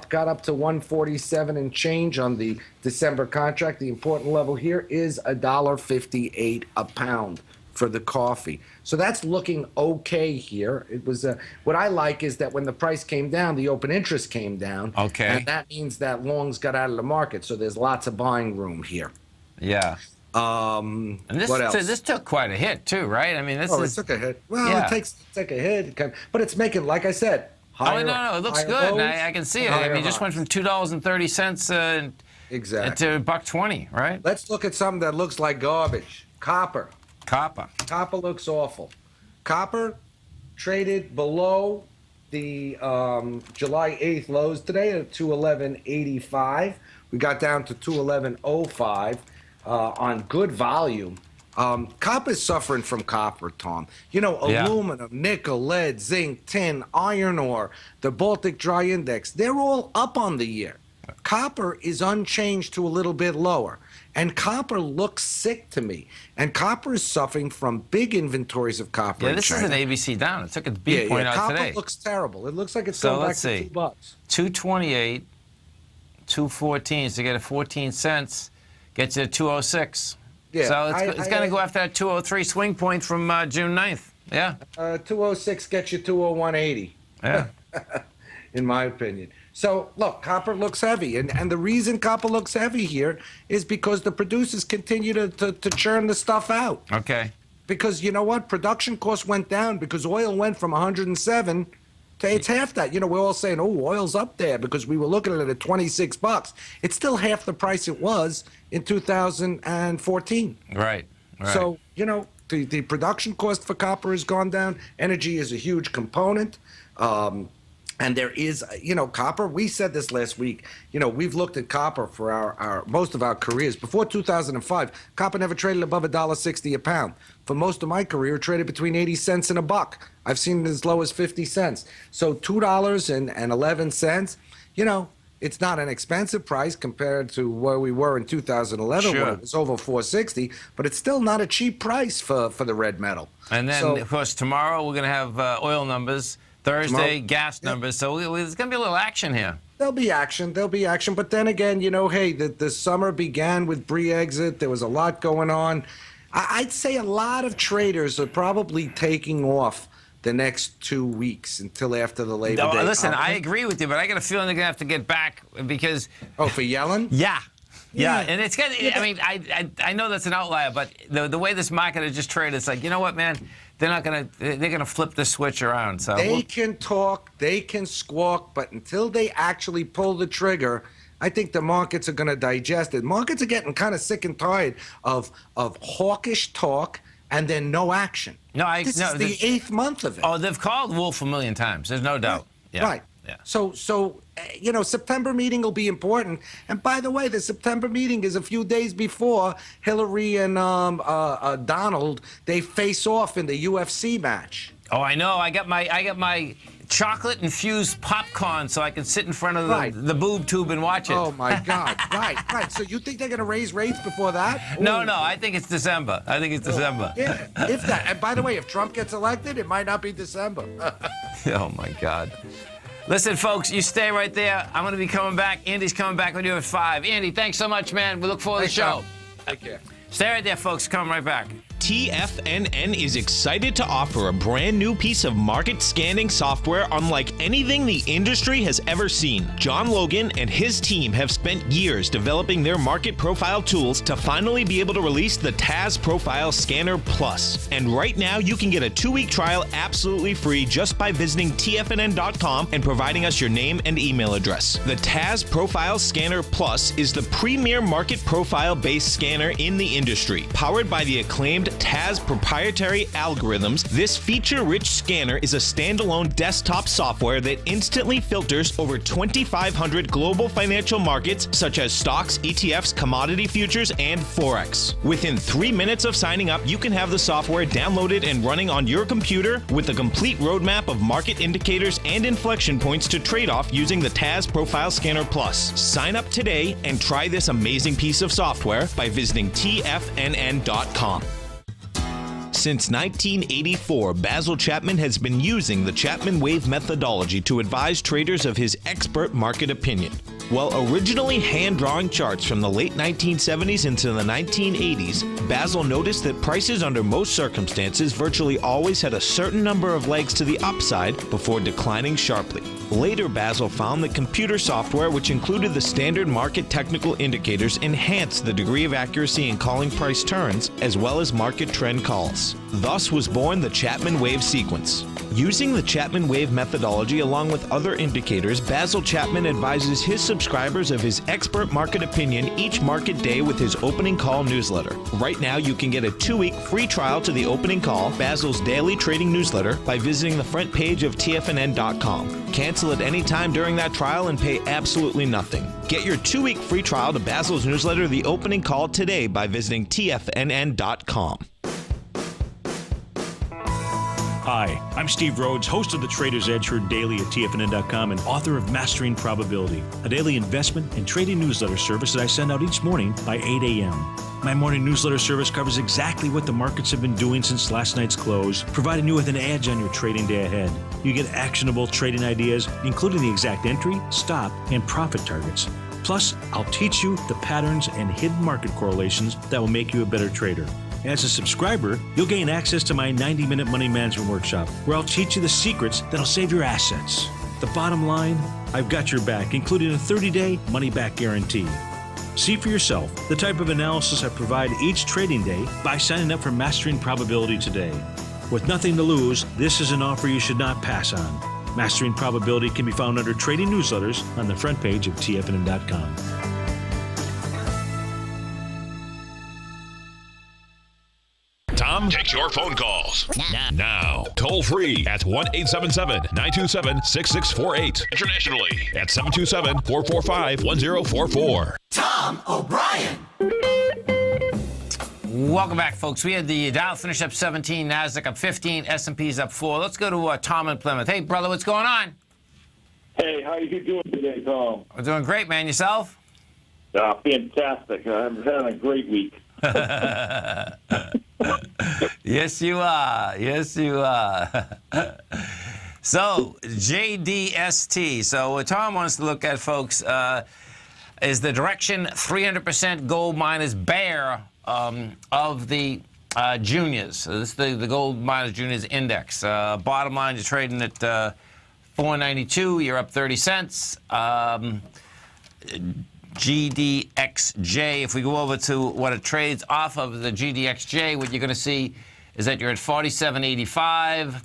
Got up to 147 and change on the December contract. The important level here is $1.58 a pound for the coffee. So that's looking okay here. It was what I like is that when the price came down, the open interest came down. Okay. And that means that longs got out of the market. So there's lots of buying room here. Yeah. And this, what else? This took quite a hit too, right? I mean, this it took a hit. Well, it took a hit, but it's making, like I said, higher. Oh no, it looks good. I can see it. I mean, it just went from $2.30 exactly to $1.20, right? Let's look at something that looks like garbage. Copper. Copper looks awful. Copper traded below the July 8th lows today at 211.85. We got down to 211.05 on good volume. Copper is suffering from copper, Tom. You know, aluminum, nickel, lead, zinc, tin, iron ore, the Baltic Dry Index, they're all up on the year. Copper is unchanged to a little bit lower. And copper looks sick to me. And copper is suffering from big inventories of copper. Yeah, this is an ABC down. It took a B point out copper today. Copper looks terrible. It looks like it's going back to $2. 228, 214. So you get a 14 cents, gets you to 206. Yeah, so it's going to go after that 203 swing point from June 9th. Yeah. 206 gets you 201.80. Yeah. In my opinion. So, look, copper looks heavy. And the reason copper looks heavy here is because the producers continue to churn the stuff out. Okay. Because you know what? Production costs went down because oil went from 107 to it's half that. You know, we're all saying, oh, oil's up there because we were looking at it at $26. It's still half the price it was in 2014. Right. So, you know, the production cost for copper has gone down. Energy is a huge component. And there is, you know, copper. We said this last week. You know, we've looked at copper for our most of our careers. Before 2005, copper never traded above $1.60 a pound. For most of my career, it traded between 80 cents and $1. I've seen it as low as 50 cents. So $2.11. You know, It's not an expensive price compared to where we were in 2011 when it was over 460, but it's still not a cheap price for the red metal. And then, of course, tomorrow we're going to have oil numbers, Thursday gas numbers, so there's going to be a little action here. There'll be action. But then again, hey, the summer began with Bree exit. There was a lot going on. I'd say a lot of traders are probably taking off the next 2 weeks until after the Labor Day. Listen, I agree with you, but I got a feeling they're going to have to get back because... Oh, for Yellen? Yeah. And it's good. I mean, I know that's an outlier, but the way this market is just traded, it's like, you know what, man? They're gonna flip the switch around. So they can talk, they can squawk, but until they actually pull the trigger, I think the markets are going to digest it. Markets are getting kind of sick and tired of hawkish talk and then no action. This is the 8th month of it. Oh, they've called Wolf a million times. There's no doubt. Yeah. Right. Yeah. So September meeting will be important. And by the way, the September meeting is a few days before Hillary and Donald, they face off in the UFC match. Oh, I know. I got my chocolate-infused popcorn so I can sit in front of the boob tube and watch it. Oh, my God. Right. So you think they're going to raise rates before that? No, I think it's December. Yeah, if that. And by the way, if Trump gets elected, it might not be December. Oh, my God. Listen, folks, you stay right there. I'm going to be coming back. Andy's coming back with you at 5. Andy, thanks so much, man. We look forward to the show. Take care. Stay right there, folks. Come right back. TFNN is excited to offer a brand new piece of market scanning software unlike anything the industry has ever seen. John Logan and his team have spent years developing their market profile tools to finally be able to release the TAS Profile Scanner Plus. And right now, you can get a 2-week trial absolutely free just by visiting TFNN.com and providing us your name and email address. The TAS Profile Scanner Plus is the premier market profile-based scanner in the industry. Powered by the acclaimed TAS proprietary algorithms, this feature-rich scanner is a standalone desktop software that instantly filters over 2,500 global financial markets such as stocks, ETFs, commodity futures, and Forex. Within 3 minutes of signing up, you can have the software downloaded and running on your computer with a complete roadmap of market indicators and inflection points to trade off using the TAS Profile Scanner Plus. Sign up today and try this amazing piece of software by visiting TFNN.com. Since 1984, Basil Chapman has been using the Chapman Wave methodology to advise traders of his expert market opinion. While originally hand-drawing charts from the late 1970s into the 1980s, Basil noticed that prices under most circumstances virtually always had a certain number of legs to the upside before declining sharply. Later, Basil found that computer software, which included the standard market technical indicators, enhanced the degree of accuracy in calling price turns, as well as market trend calls. Thus was born the Chapman Wave sequence. Using the Chapman Wave methodology along with other indicators, Basil Chapman advises his subscribers of his expert market opinion each market day with his opening call newsletter. Right now, you can get a 2-week free trial to the opening call, Basil's daily trading newsletter, by visiting the front page of TFNN.com. Cancel at any time during that trial and pay absolutely nothing. Get your 2-week free trial to Basil's newsletter, The Opening Call, today by visiting TFNN.com. Hi, I'm Steve Rhodes, host of the Trader's Edge heard daily at TFNN.com and author of Mastering Probability, a daily investment and trading newsletter service that I send out each morning by 8 a.m. My morning newsletter service covers exactly what the markets have been doing since last night's close, providing you with an edge on your trading day ahead. You get actionable trading ideas, including the exact entry, stop, and profit targets. Plus, I'll teach you the patterns and hidden market correlations that will make you a better trader. As a subscriber, you'll gain access to my 90-minute money management workshop, where I'll teach you the secrets that'll save your assets. The bottom line, I've got your back, including a 30-day money-back guarantee. See for yourself the type of analysis I provide each trading day by signing up for Mastering Probability today. With nothing to lose, this is an offer you should not pass on. Mastering Probability can be found under Trading Newsletters on the front page of TFNN.com. Tom takes your phone calls now. Toll free at 1-877-927-6648. Internationally at 727-445-1044. Tom O'Brien. Welcome back, folks. We had the Dow finish up 17, NASDAQ up 15, S&P's up 4. Let's go to Tom in Plymouth. Hey, brother, what's going on? Hey, how you doing today, Tom? I'm doing great, man. Yourself? Fantastic. I'm having a great week. Yes, you are. Yes, you are. So, JDST. So, what Tom wants to look at, folks, is the direction 300% gold miners bear of the juniors. So this is the gold miners juniors index. Bottom line, you're trading at 492. You're up 30 cents. GDXJ, if we go over to what it trades off of the GDXJ, what you're going to see is that you're at 47.85,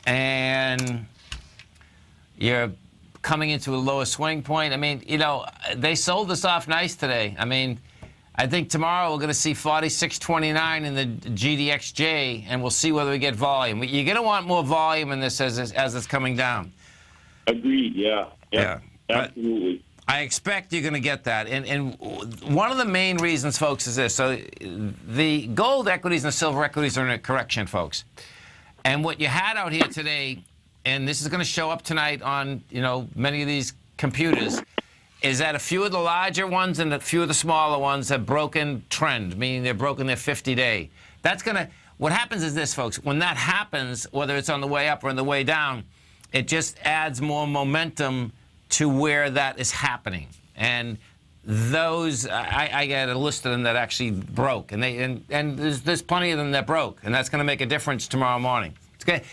and you're coming into a lower swing point. I mean, you know, they sold this off nice today. I mean, I think tomorrow we're going to see 46.29 in the GDXJ, and we'll see whether we get volume. You're going to want more volume in this as it's coming down. Agreed, yeah. Absolutely. I expect you're going to get that. And one of the main reasons, folks, is this. So the gold equities and the silver equities are in a correction, folks. And what you had out here today, and this is going to show up tonight on, you know, many of these computers, is that a few of the larger ones and a few of the smaller ones have broken trend, meaning they're broken their 50-day. That's going to, what happens is this, folks. When that happens, whether it's on the way up or on the way down, it just adds more momentum to where that is happening. And those, I got a list of them that actually broke, and there's plenty of them that broke, and that's going to make a difference tomorrow morning.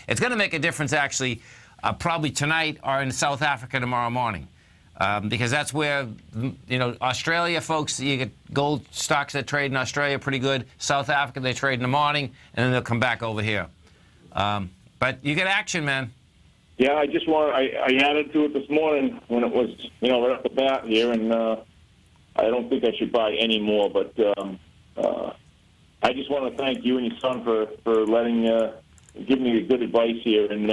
It's going to make a difference actually, probably tonight or in South Africa tomorrow morning, because that's where, you know, Australia, folks, you get gold stocks that trade in Australia pretty good. South Africa, they trade in the morning, and then they'll come back over here. But you get action, man. Yeah, I added to it this morning when it was, you know, right off the bat here, and I don't think I should buy any more, but I just want to thank you and your son for giving me good advice here. And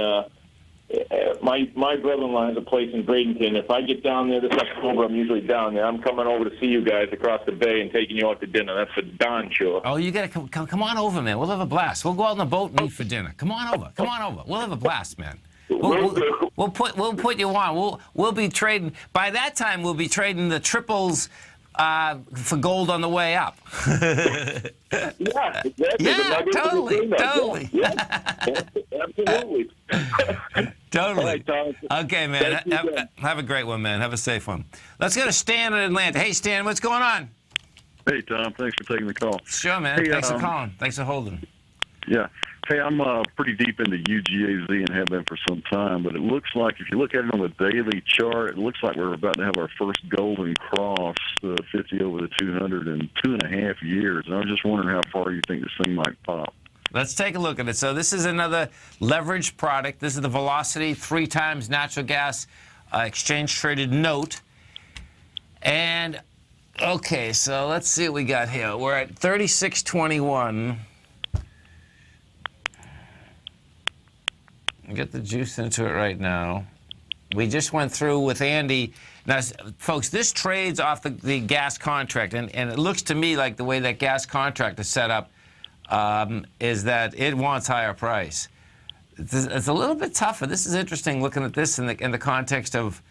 my brother-in-law has a place in Bradenton. If I get down there this October, I'm usually down there. I'm coming over to see you guys across the bay and taking you out to dinner. That's for darn sure. Oh, you got to come on over, man. We'll have a blast. We'll go out on the boat and eat for dinner. Come on over. Come on over. We'll have a blast, man. We'll put you on. We'll be trading. By that time, we'll be trading the triples for gold on the way up. Yeah, exactly. Yeah, totally. Yeah, absolutely. Totally. All right, Tom. Okay, man. Have a great one, man. Have a safe one. Let's go to Stan in Atlanta. Hey, Stan, what's going on? Hey, Tom. Thanks for taking the call. Sure, man. Hey, Thanks for calling. Thanks for holding. Yeah. Hey, I'm pretty deep into UGAZ and have been for some time, but it looks like if you look at it on the daily chart, it looks like we're about to have our first golden cross, 50 over the 200 in 2.5 years. And I was just wondering how far you think this thing might pop. Let's take a look at it. So this is another leveraged product. This is the Velocity 3 times natural gas exchange-traded note. And, okay, so let's see what we got here. We're at 36.21. Get the juice into it right now. We just went through with Andy. Now, folks, this trades off the gas contract, and it looks to me like the way that gas contract is set up is that it wants higher price. It's a little bit tougher. This is interesting looking at this in the context of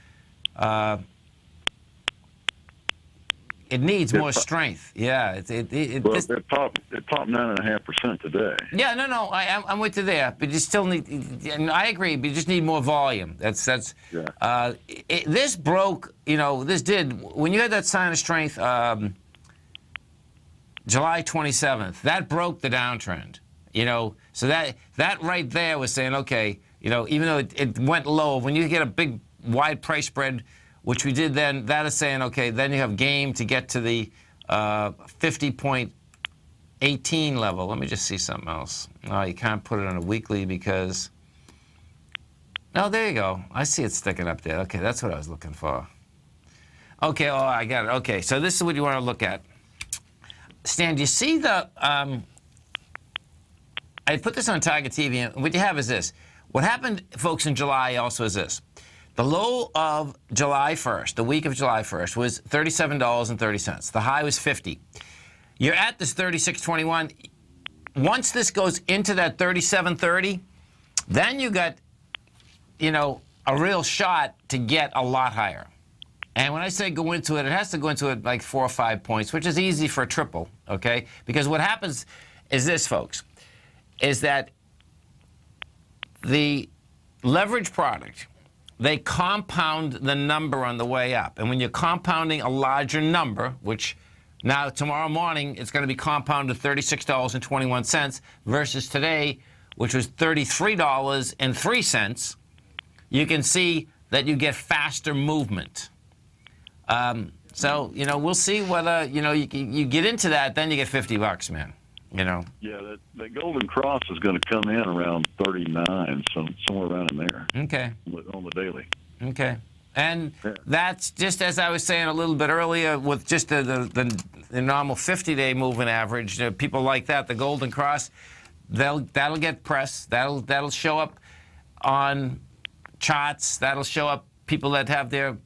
it needs more strength. Yeah. It popped 9.5% today. Yeah, no, I'm with you there. But you still need. I agree. But you just need more volume. That's. Yeah. This broke. You know, this did when you had that sign of strength. July 27th. That broke the downtrend. You know, so that right there was saying, okay, you know, even though it went low, when you get a big wide price spread, which we did then, that is saying, okay, then you have game to get to the 50.18 level. Let me just see something else. No, you can't put it on a weekly because... No, there you go. I see it sticking up there. Okay, that's what I was looking for. Okay, oh, I got it. Okay, so this is what you want to look at. Stan, do you see the... I put this on Tiger TV, and what you have is this. What happened, folks, in July also is this. The low of July 1st, the week of July 1st, was $37.30. The high was $50. You're at this 36.21. Once this goes into that 37.30, then you got, you know, a real shot to get a lot higher. And when I say go into it, it has to go into it like 4 or 5 points, which is easy for a triple, okay? Because what happens is this, folks, is that the leverage product, they compound the number on the way up. And when you're compounding a larger number, which now tomorrow morning it's going to be compounded $36.21 versus today, which was $33.03, you can see that you get faster movement. So, we'll see whether, you get into that, then you get $50, man. Yeah, that Golden Cross is going to come in around 39, so somewhere around in there. Okay. On the daily. Okay. And that's just as I was saying a little bit earlier with just the normal 50-day moving average. People like that, the Golden Cross, that'll get press. That'll show up on charts. That'll show up people that have their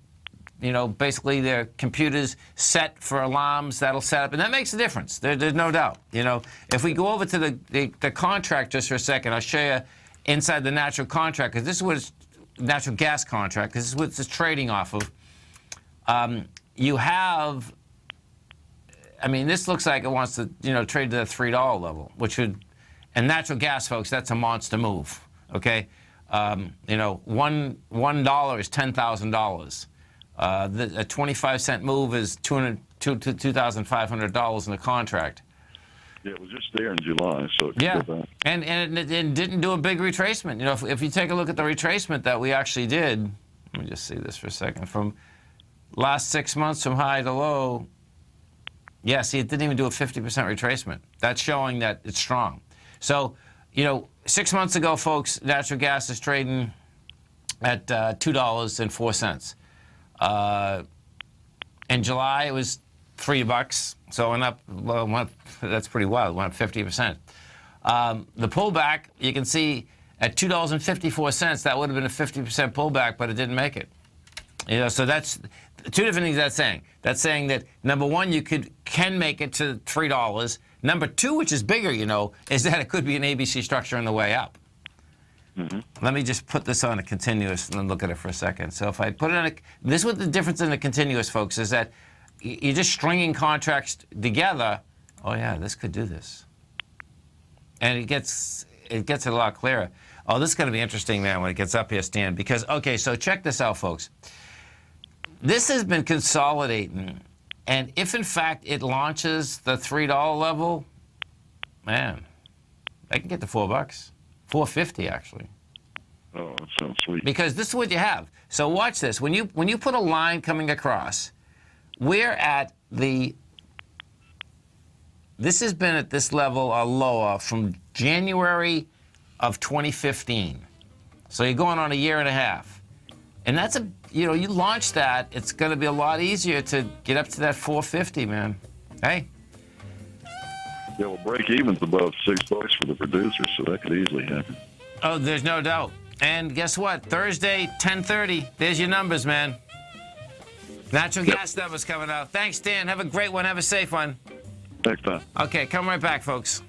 basically their computers set for alarms. That'll set up, and that makes a difference. There's no doubt. If we go over to the contract just for a second, I'll show you inside the natural contract, because this is what it's natural gas contract, because this is what it's trading off of. You have, this looks like it wants to, trade to the $3 level, which would, and natural gas, folks, that's a monster move. Okay, $1 is $10,000. A 25-cent move is $2,500 in the contract. Yeah, it was just there in July, so it yeah, go back. and it didn't do a big retracement. If you take a look at the retracement that we actually did, let me just see this for a second. From last 6 months from high to low, yeah, see, it didn't even do a 50% retracement. That's showing that it's strong. So, 6 months ago, folks, natural gas is trading at $2.04. In July, it was $3, so it went up. Well, that's pretty wild. It went up 50%. The pullback, you can see at $2.54. That would have been a 50% pullback, but it didn't make it. So that's two different things that's saying. That's saying that number one, you can make it to $3. Number two, which is bigger, is that it could be an ABC structure on the way up. Mm-hmm. Let me just put this on a continuous and then look at it for a second. So if I put it on this is what the difference in the continuous, folks, is that you're just stringing contracts together. Oh yeah, this could do this, and it gets it a lot clearer. Oh, this is going to be interesting, man, when it gets up here, Stan. Because okay, so check this out, folks. This has been consolidating, and if in fact it launches the $3 level, man, I can get to $4. $4.50 actually. Oh, that sounds sweet. Because this is what you have. So watch this. When you put a line coming across, we're at this has been at this level or lower from January of 2015. So you're going on a year and a half. And that's you launch that, it's going to be a lot easier to get up to that $4.50, man. Hey. Yeah, well, break even's above $6 for the producers, so that could easily happen. Oh, there's no doubt. And guess what? Thursday, 10:30. There's your numbers, man. Natural gas numbers coming out. Thanks, Dan. Have a great one. Have a safe one. Thanks, Tom. Okay, come right back, folks.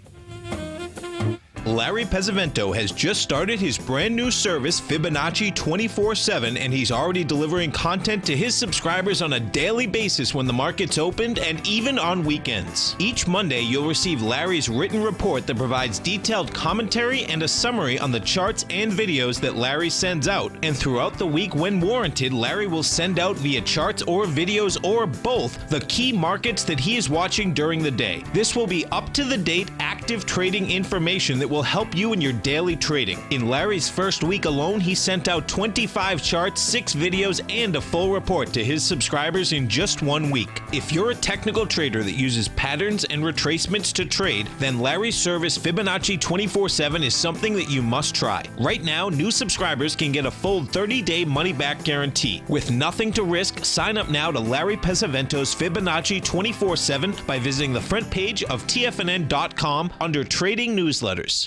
Larry Pesavento has just started his brand new service, Fibonacci 24/7, and he's already delivering content to his subscribers on a daily basis when the market's opened and even on weekends. Each Monday, you'll receive Larry's written report that provides detailed commentary and a summary on the charts and videos that Larry sends out. And throughout the week, when warranted, Larry will send out via charts or videos or both the key markets that he is watching during the day. This will be up-to-the-date, active trading information that will help you in your daily trading. In Larry's first week alone, he sent out 25 charts, 6 videos, and a full report to his subscribers in just 1 week. If you're a technical trader that uses patterns and retracements to trade, then Larry's service Fibonacci 24/7 is something that you must try. Right now, new subscribers can get a full 30-day money-back guarantee. With nothing to risk, sign up now to Larry Pesavento's Fibonacci 24/7 by visiting the front page of TFNN.com under Trading Newsletters.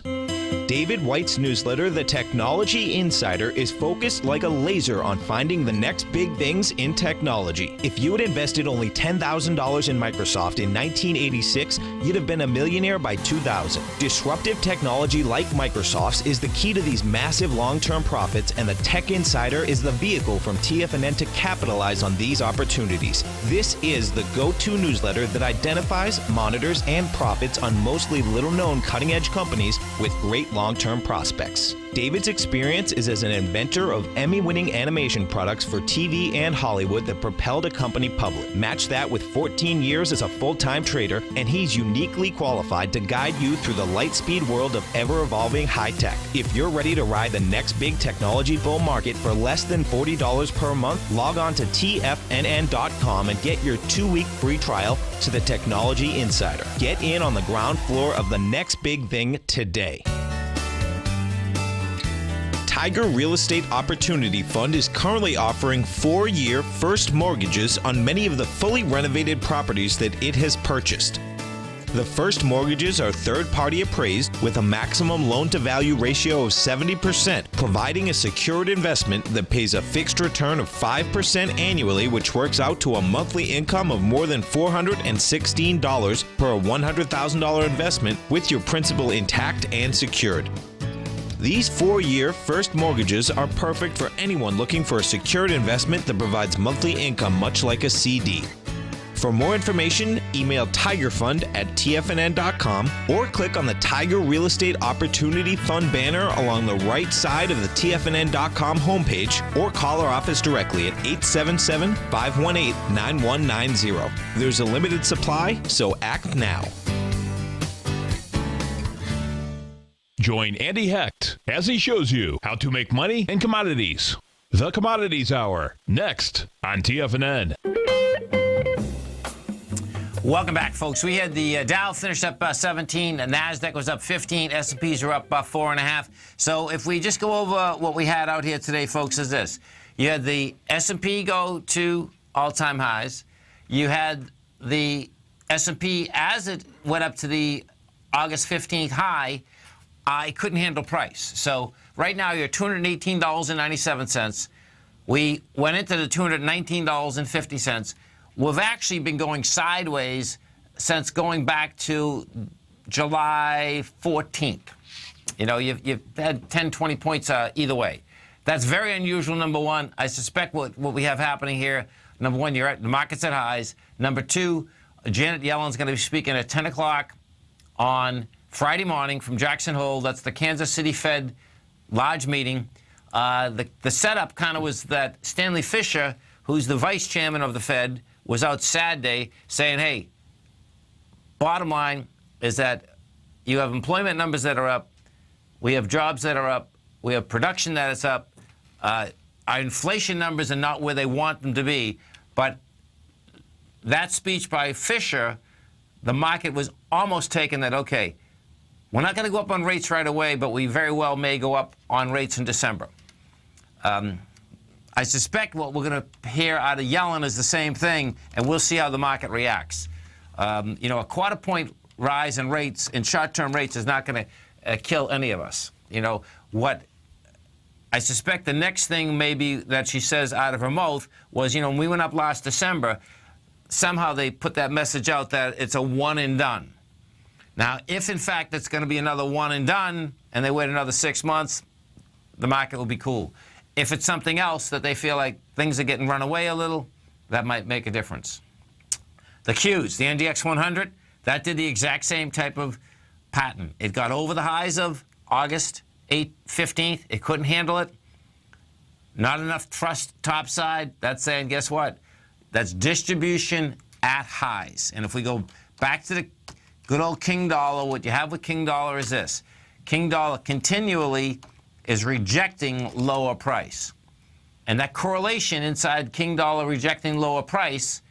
David White's newsletter, The Technology Insider, is focused like a laser on finding the next big things in technology. If you had invested only $10,000 in Microsoft in 1986, you'd have been a millionaire by 2000. Disruptive technology like Microsoft's is the key to these massive long-term profits, and the Tech Insider is the vehicle from TFNN to capitalize on these opportunities. This is the go-to newsletter that identifies, monitors, and profits on mostly little-known cutting-edge companies with great long-term prospects. David's experience is as an inventor of Emmy-winning animation products for TV and Hollywood that propelled a company public. Match that with 14 years as a full-time trader, and he's uniquely qualified to guide you through the light-speed world of ever-evolving high-tech. If you're ready to ride the next big technology bull market for less than $40 per month, log on to TFNN.com and get your 2-week free trial to the Technology Insider. Get in on the ground floor of the next big thing today. Tiger Real Estate Opportunity Fund is currently offering 4-year first mortgages on many of the fully renovated properties that it has purchased. The first mortgages are third-party appraised with a maximum loan-to-value ratio of 70%, providing a secured investment that pays a fixed return of 5% annually, which works out to a monthly income of more than $416 per $100,000 investment with your principal intact and secured. These 4-year first mortgages are perfect for anyone looking for a secured investment that provides monthly income much like a CD. For more information, email tigerfund@tfnn.com or click on the Tiger Real Estate Opportunity Fund banner along the right side of the tfnn.com homepage, or call our office directly at 877-518-9190. There's a limited supply, so act now. Join Andy Hecht as he shows you how to make money in commodities. The Commodities Hour, next on TFNN. Welcome back, folks. We had the Dow finished up 17, the NASDAQ was up 15, S&Ps are up 4.5. So if we just go over what we had out here today, folks, is this. You had the S&P go to all-time highs. You had the S&P, as it went up to the August 15th high, I couldn't handle price. So right now you're $218.97. We went into the $219.50. We've actually been going sideways since going back to July 14th. You know, you've had 10, 20 points either way. That's very unusual, number one. I suspect what we have happening here, number one, the market's at highs. Number two, Janet Yellen's going to be speaking at 10 o'clock on Friday morning from Jackson Hole. That's the Kansas City Fed large meeting. The setup kind of was that Stanley Fischer, who's the vice chairman of the Fed, was out Saturday saying, hey, bottom line is that you have employment numbers that are up, we have jobs that are up, we have production that is up, our inflation numbers are not where they want them to be. But that speech by Fischer, the market was almost taken that, okay, we're not going to go up on rates right away, but we very well may go up on rates in December. I suspect what we're going to hear out of Yellen is the same thing, and we'll see how the market reacts. You know, a quarter-point rise in rates, in short-term rates, is not going to kill any of us. You know, what I suspect the next thing maybe that she says out of her mouth was, you know, when we went up last December, somehow they put that message out that it's a one and done. Now, if in fact it's going to be another one and done, and they wait another 6 months, the market will be cool. If it's something else that they feel like things are getting run away a little, that might make a difference. The Qs, the NDX 100, that did the exact same type of pattern. It got over the highs of August 15th. It couldn't handle it. Not enough thrust topside. That's saying, guess what? That's distribution at highs. And if we go back to the good old King Dollar, what you have with King Dollar is this. King Dollar continually is rejecting lower price. And that correlation inside King Dollar rejecting lower price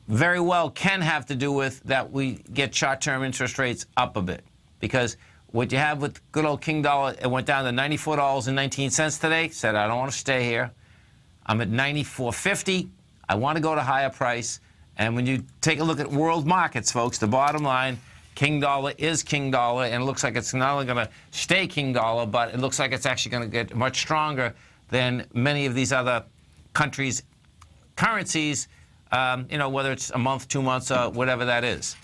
very well can have to do with that we get short-term interest rates up a bit. Because what you have with good old King Dollar, it went down to $94.19 today. Said, I don't want to stay here. I'm at $94.50. I want to go to higher price. And when you take a look at world markets, folks, the bottom line, King dollar is king dollar, and it looks like it's not only going to stay king dollar, but it looks like it's actually going to get much stronger than many of these other countries' currencies, whether it's a month, 2 months, whatever that is.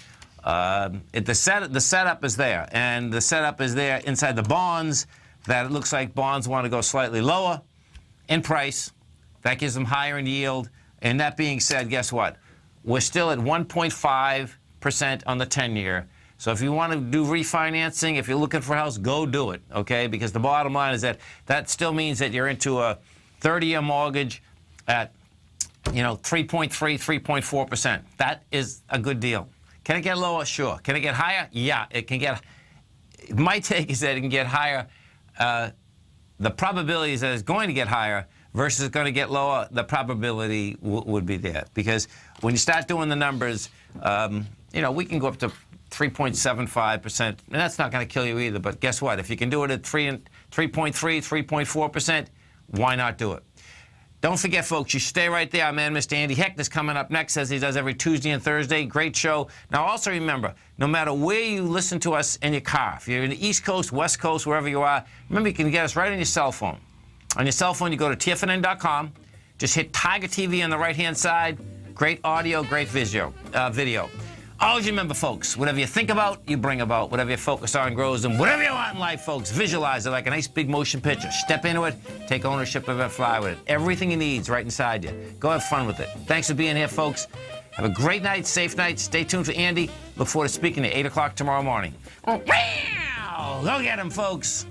The setup is there, and the setup is there inside the bonds, that it looks like bonds want to go slightly lower in price. That gives them higher in yield. And that being said, guess what? We're still at 1.5% on the 10-year. So if you want to do refinancing, if you're looking for a house, go do it, okay? Because the bottom line is that still means that you're into a 30-year mortgage at 3.3, 3.4%. That is a good deal. Can it get lower? Sure. Can it get higher? Yeah, it can get. My take is that it can get higher. The probability is that it's going to get higher versus it's going to get lower. The probability would be there, because when you start doing the numbers, we can go up to 3.75%, and that's not going to kill you either. But guess what? If you can do it at 3.3, 3.4%, why not do it? Don't forget, folks, you stay right there. Our man, Mr. Andy Hecht, is coming up next, as he does every Tuesday and Thursday. Great show. Now, also remember, no matter where you listen to us in your car, if you're in the East Coast, West Coast, wherever you are, remember, you can get us right on your cell phone. On your cell phone, you go to TFNN.com. Just hit Tiger TV on the right-hand side. Great audio, great video. Always remember, folks, whatever you think about, you bring about. Whatever you focus on grows. And whatever you want in life, folks, visualize it like a nice big motion picture. Step into it. Take ownership of it. Fly with it. Everything you need is right inside you. Go have fun with it. Thanks for being here, folks. Have a great night, safe night. Stay tuned for Andy. Look forward to speaking at 8 o'clock tomorrow morning. Go get him, folks.